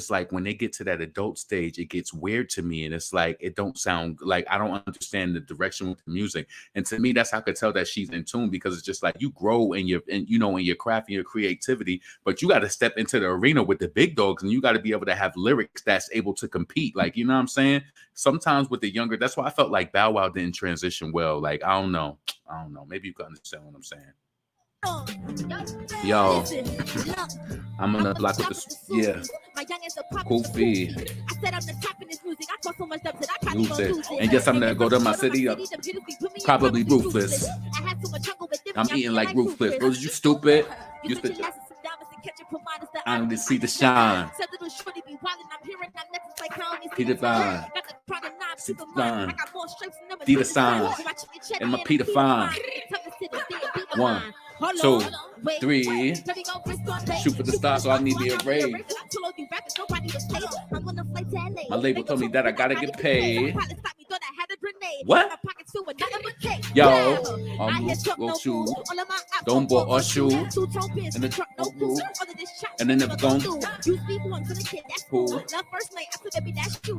get to that adult stage, it gets weird to me, and it's like it don't sound like I don't understand the direction with the music. And to me, that's how I could tell that she's in tune, because it's just like you grow in your craft and your creativity, but you got to step into the arena with the big dogs, and you got to be able to have lyrics that's able to compete. Like, you know what I'm saying? Sometimes with the younger, that's why I felt like Bow Wow didn't transition well. Like, I don't know. Maybe you can understand what I'm saying. Yo, I'm gonna block with this. Yeah, Kofi. Lose it. And yes, I'm gonna go to my city. Probably ruthless. I'm eating like ruthless. Bro, you stupid? I need to see the shine. Peter Fine. Peter Sign. And my Peter Fine. 1, 2, 3. Shoot for the stars, so I need the array. My label told me that I gotta get paid. What? Yo, go shoot. Don't bought or shoot. And then never gone. Cool.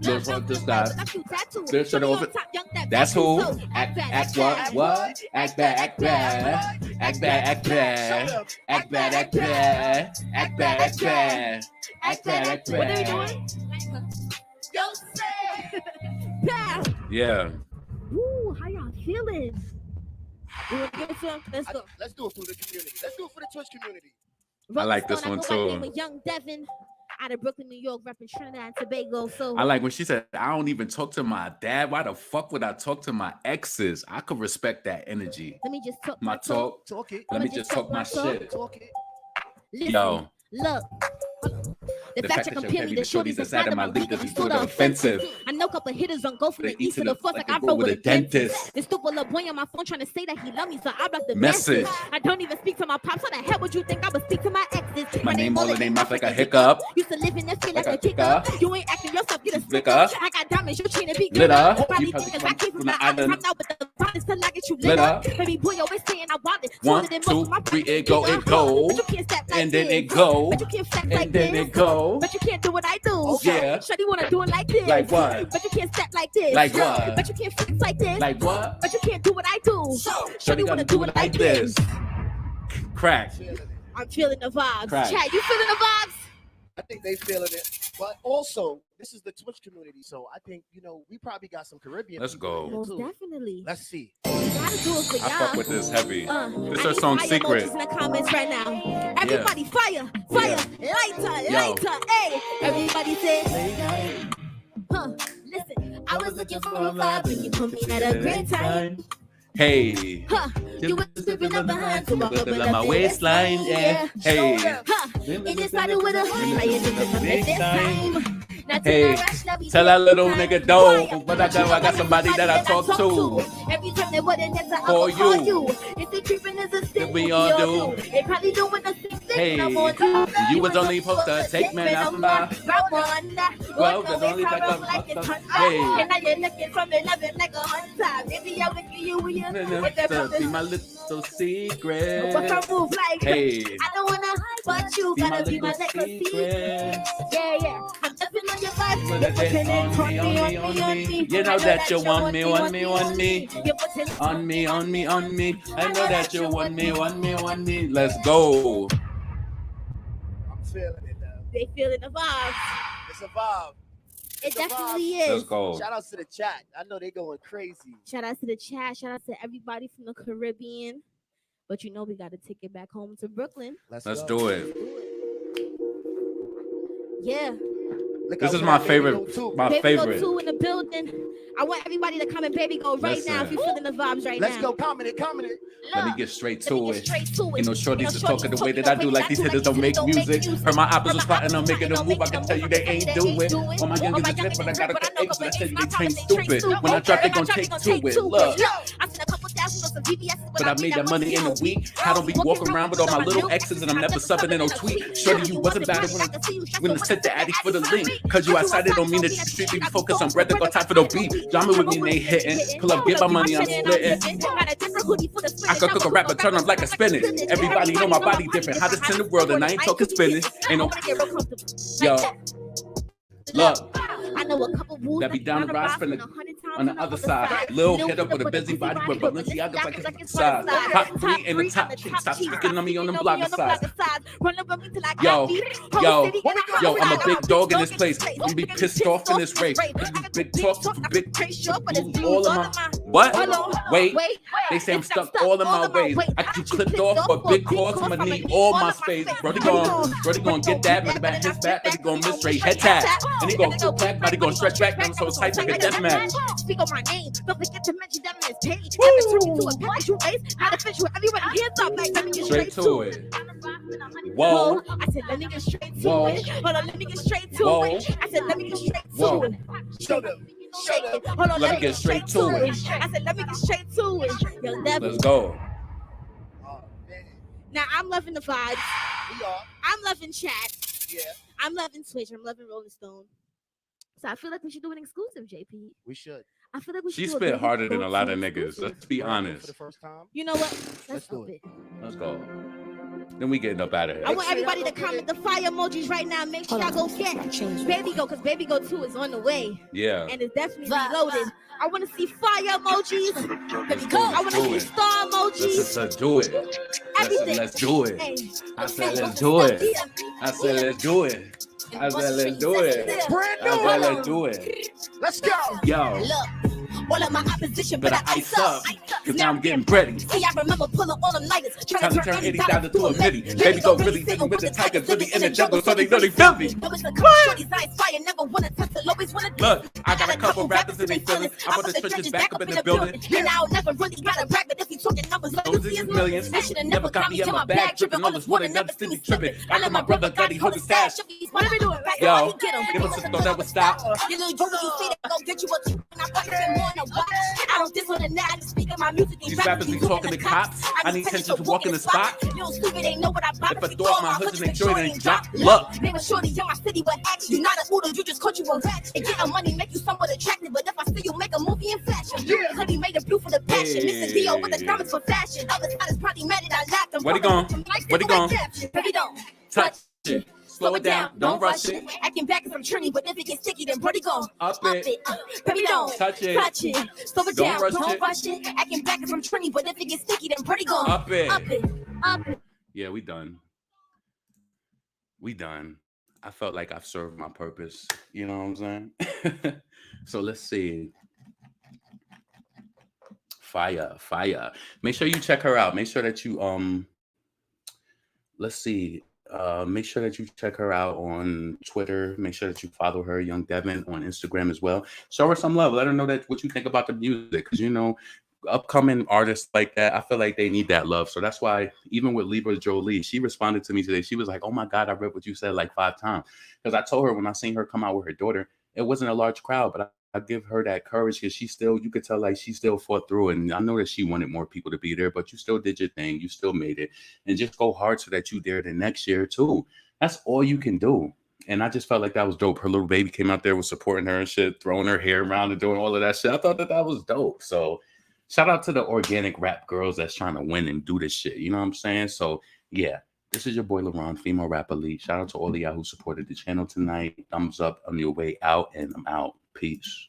Let's rock this guy. Let's shut over. That's who. Act what? Act bad, act bad. Act bad, act bad. Act bad, act bad. Act bad, act bad. Act bad, act bad. Yeah. Ooh, how y'all feeling? Let's go. Let's do it for the community. Let's do it for the Twitch community. I like this one too. Young Devin out of Brooklyn, New York, repping Trinidad and Tobago. So I like when she said, "I don't even talk to my dad. Why the fuck would I talk to my exes?" I could respect that energy. Let me just talk my talk. Talk it. Let me just talk my shit. Talk it. Listen, Yo. Look. The fact you compare me to shorties inside of my league is sort of offensive. I know a couple hitters on go from the east to the force like I roll with a dentist. This stupid little boy on my phone trying to say that he love me, so I block the message. I don't even speak to my pops. How the hell would you think I would speak to my exes? My name all in their mouth like a hiccup. Used to live in this feel like a kicker. You ain't acting yourself, you the Flicker. I got diamonds, you trying to be glitter. Probably think I came from the island. I'm out with the promise till I get you glitter. Baby boy always saying I want it. 1, 2, 3, it go. And then it go. But you can't step like And then it go. But you can't do what I do. Yeah. Shawty wanna do it like this. Like what? But you can't step like this. Like what? But you can't flex like this. Like what? But you can't do what I do. Shawty wanna do it like this. Crack. I'm feeling the vibes. Crack. Chad, you feeling the vibes? I think they feeling it. But also, this is the Twitch community, so I think, we probably got some Caribbean. Let's go. Most definitely. Let's see. We gotta do it for y'all. I fuck with this heavy. This is I her song need fire Secret. emojis in the comments right now. Everybody fire, lighter, hey. Everybody say, listen, I was looking for a vibe, but you put me at a great time. Hey. You were slipping up behind, so walk up on my waistline, yeah. Hey. And it started with a fire to the big time. Hey, tell that little nigga don't, but I got somebody that I talk to. Every time they wouldn't answer, For I'll call you. If they creeping is a sin. We all do. They probably doing the same thing. Hey, I'm on top. you was only supposed to take man out from by. Well, there's only like a hey. And now you're looking from 11 like a hunter. Maybe I'm with you with Be my little secret. what's our move like? Hey, I don't wanna hide, but you be my gotta be my little little secret. secret. Yeah. I'm jumping on your vibe. Put a dent on me. You know that you want me. You're putting On me. I know that you want me. Let's go. I'm feeling it now. They feeling the vibe. It's a vibe. It It's a vibe. definitely Let's is. go. Shout out to the chat. I know they going crazy. Shout out to the chat. Shout out to everybody from the Caribbean. But you know we got to take it back home to Brooklyn. Let's go. do it. Yeah. Look This out is for my that favorite. Baby Go too. My Baby favorite. Go 2 in the building. I want everybody to comment Baby Go right now if Listen. you're feeling the vibes right Let's now. go. Comment it. Let me get straight Let me to get it. straight to it. You know, shorties is talking the way that the I do, like these hitters don't make music. Heard my opposites plotting on making a move. I can tell you they ain't do it. All my youngins is different, but I got a couple eggs, but I tell you they train stupid. When I drop, they gon' take to it. Look. But I made that money in a week. I don't be walking around with all my little exes, and I'm never subbing in no tweet. Shorty, you wasn't bad when I sent the addict for the link. Cause you outside, it don't mean that you strictly focus on bread that got time for the beat. Jamming with me, they hitting. Pull up, get my money, I'm splitting. I could cook a rapper, turn up like a spinach. Everybody know my body different. Hottest in the world, and I ain't talking spinach. Ain't no. Yo. Look. I know a couple rules that be down the ride spinning on the other side. Lil hit up with a busy body with Balenciagas like it's size. Top 3 in the top chick. Stop speaking on me on the blogger side. Yo, I'm a big dog in this place. I'm be pissed off in this race. Big talk, big all of my. What? Wait. They say I'm stuck all in my ways. I get you clipped off for big calls. I'ma need all my space. Brody gon' get that, but back his back, but he gon' miss straight head tap. And he gon' pull back, but he gon' stretch back. I'm so tight like a death match. Speak on my name. Don't forget to mention that on this page. Never turn me to a package you ace. How to fish with everybody hands up like let me get straight to it. Whoa. I said let me get straight to Whoa. it. Hold on, let me get straight to Whoa. it. I said let me get straight Whoa. to it. Show them. Shake it. Hold on, Let me get straight to it. I said let me get straight to it. Yo, Devin. Let's go. Oh, man. Now I'm loving the vibes. We are. I'm loving chat. Yeah. I'm loving Twitch. I'm loving Rolling Stone. So I feel like we should do an exclusive, JP. We should. I feel like we should She do a spit Baby harder than Go a lot of 2 niggas. exclusive. Let's be For honest. the first time. You know what? Let's do up it. Let's go. Then we getting up out of I here. want everybody to comment the fire emojis right now. Make sure y'all go get Baby Go, because Baby Go 2 is on the way. Yeah. And it's definitely reloaded. I want to see fire emojis. Let's Go. I want to do see it. star emojis. Let's do it. Everything. Let's do it. Hey. I said let's do it. I said let's do it. I said let's do it. Brand new. I said let's do it. Let's go. Yo. Look, all of my opposition, Better ice up, cause now I'm getting ready. See, I remember pulling all them nighters, Trying to turn 80,000 to a milli. Baby Go really sitting with the tigers, really in the jungle, so they know they feel me. Look, I got a couple rappers and they feeling. I put the churches back up in the building. And I'll never really got a brag, but if you talking numbers, Those are your millions. Never got me in my bag, tripping all this water, never see me tripping. I let my brother Gotti hold his stash. Yo, give us a thought that would stop. You little joker, you say that go get you what you want. I fucking more than what? I don't diss on the night, speaking my music. These rappers be talking to cops. I need attention to walk in the spot. You don't stupid, ain't know what I bought. If I throw out my hoods and make sure it ain't drop. Look. They were shorty in my city, but action. You not a oodle, you just caught you a ratchet. And getting money make you somewhat attractive, but if I see you make a movie in fashion, hoodie made a blue for the passion. Mr. Dio with the diamonds for fashion. Other side is probably mad that I laughed. Where he gone? Where he gone? Baby, don't Touch it. Slow it down. Don't rush it. Acting back cause I'm trini, but if it gets sticky, then Brody go Up it. Baby, don't Touch it. Touch it. Slow it Don't down. rush Don't it. rush it. Acting back cause I'm trini, but if it gets sticky, then Brody go Up it. Up it. Up it. Yeah, we done. We done. I felt like I've served my purpose. You know what I'm saying? So let's see. Fire. Make sure you check her out. Make sure that you let's see. Make sure that you check her out on Twitter. Make sure that you follow her, Young Devin, on Instagram as well. Show her some love. Let her know that what you think about the music, because you know, upcoming artists like that, I feel like they need that love. So that's why even with Libra Jolie, she responded to me today. She was like, "Oh my God, I read what you said like 5 times." Because I told her when I seen her come out with her daughter, it wasn't a large crowd, but give her that courage because you could tell like she still fought through. And I know that she wanted more people to be there, but you still did your thing. You still made it. And just go hard so that you there the next year too. That's all you can do. And I just felt like that was dope. Her little baby came out there, was supporting her and shit, throwing her hair around and doing all of that shit. I thought that was dope. So shout out to the organic rap girls that's trying to win and do this shit. You know what I'm saying? So yeah, this is your boy LaRon, female rap elite. Shout out to all of y'all who supported the channel tonight. Thumbs up on your way out, and I'm out. Peace.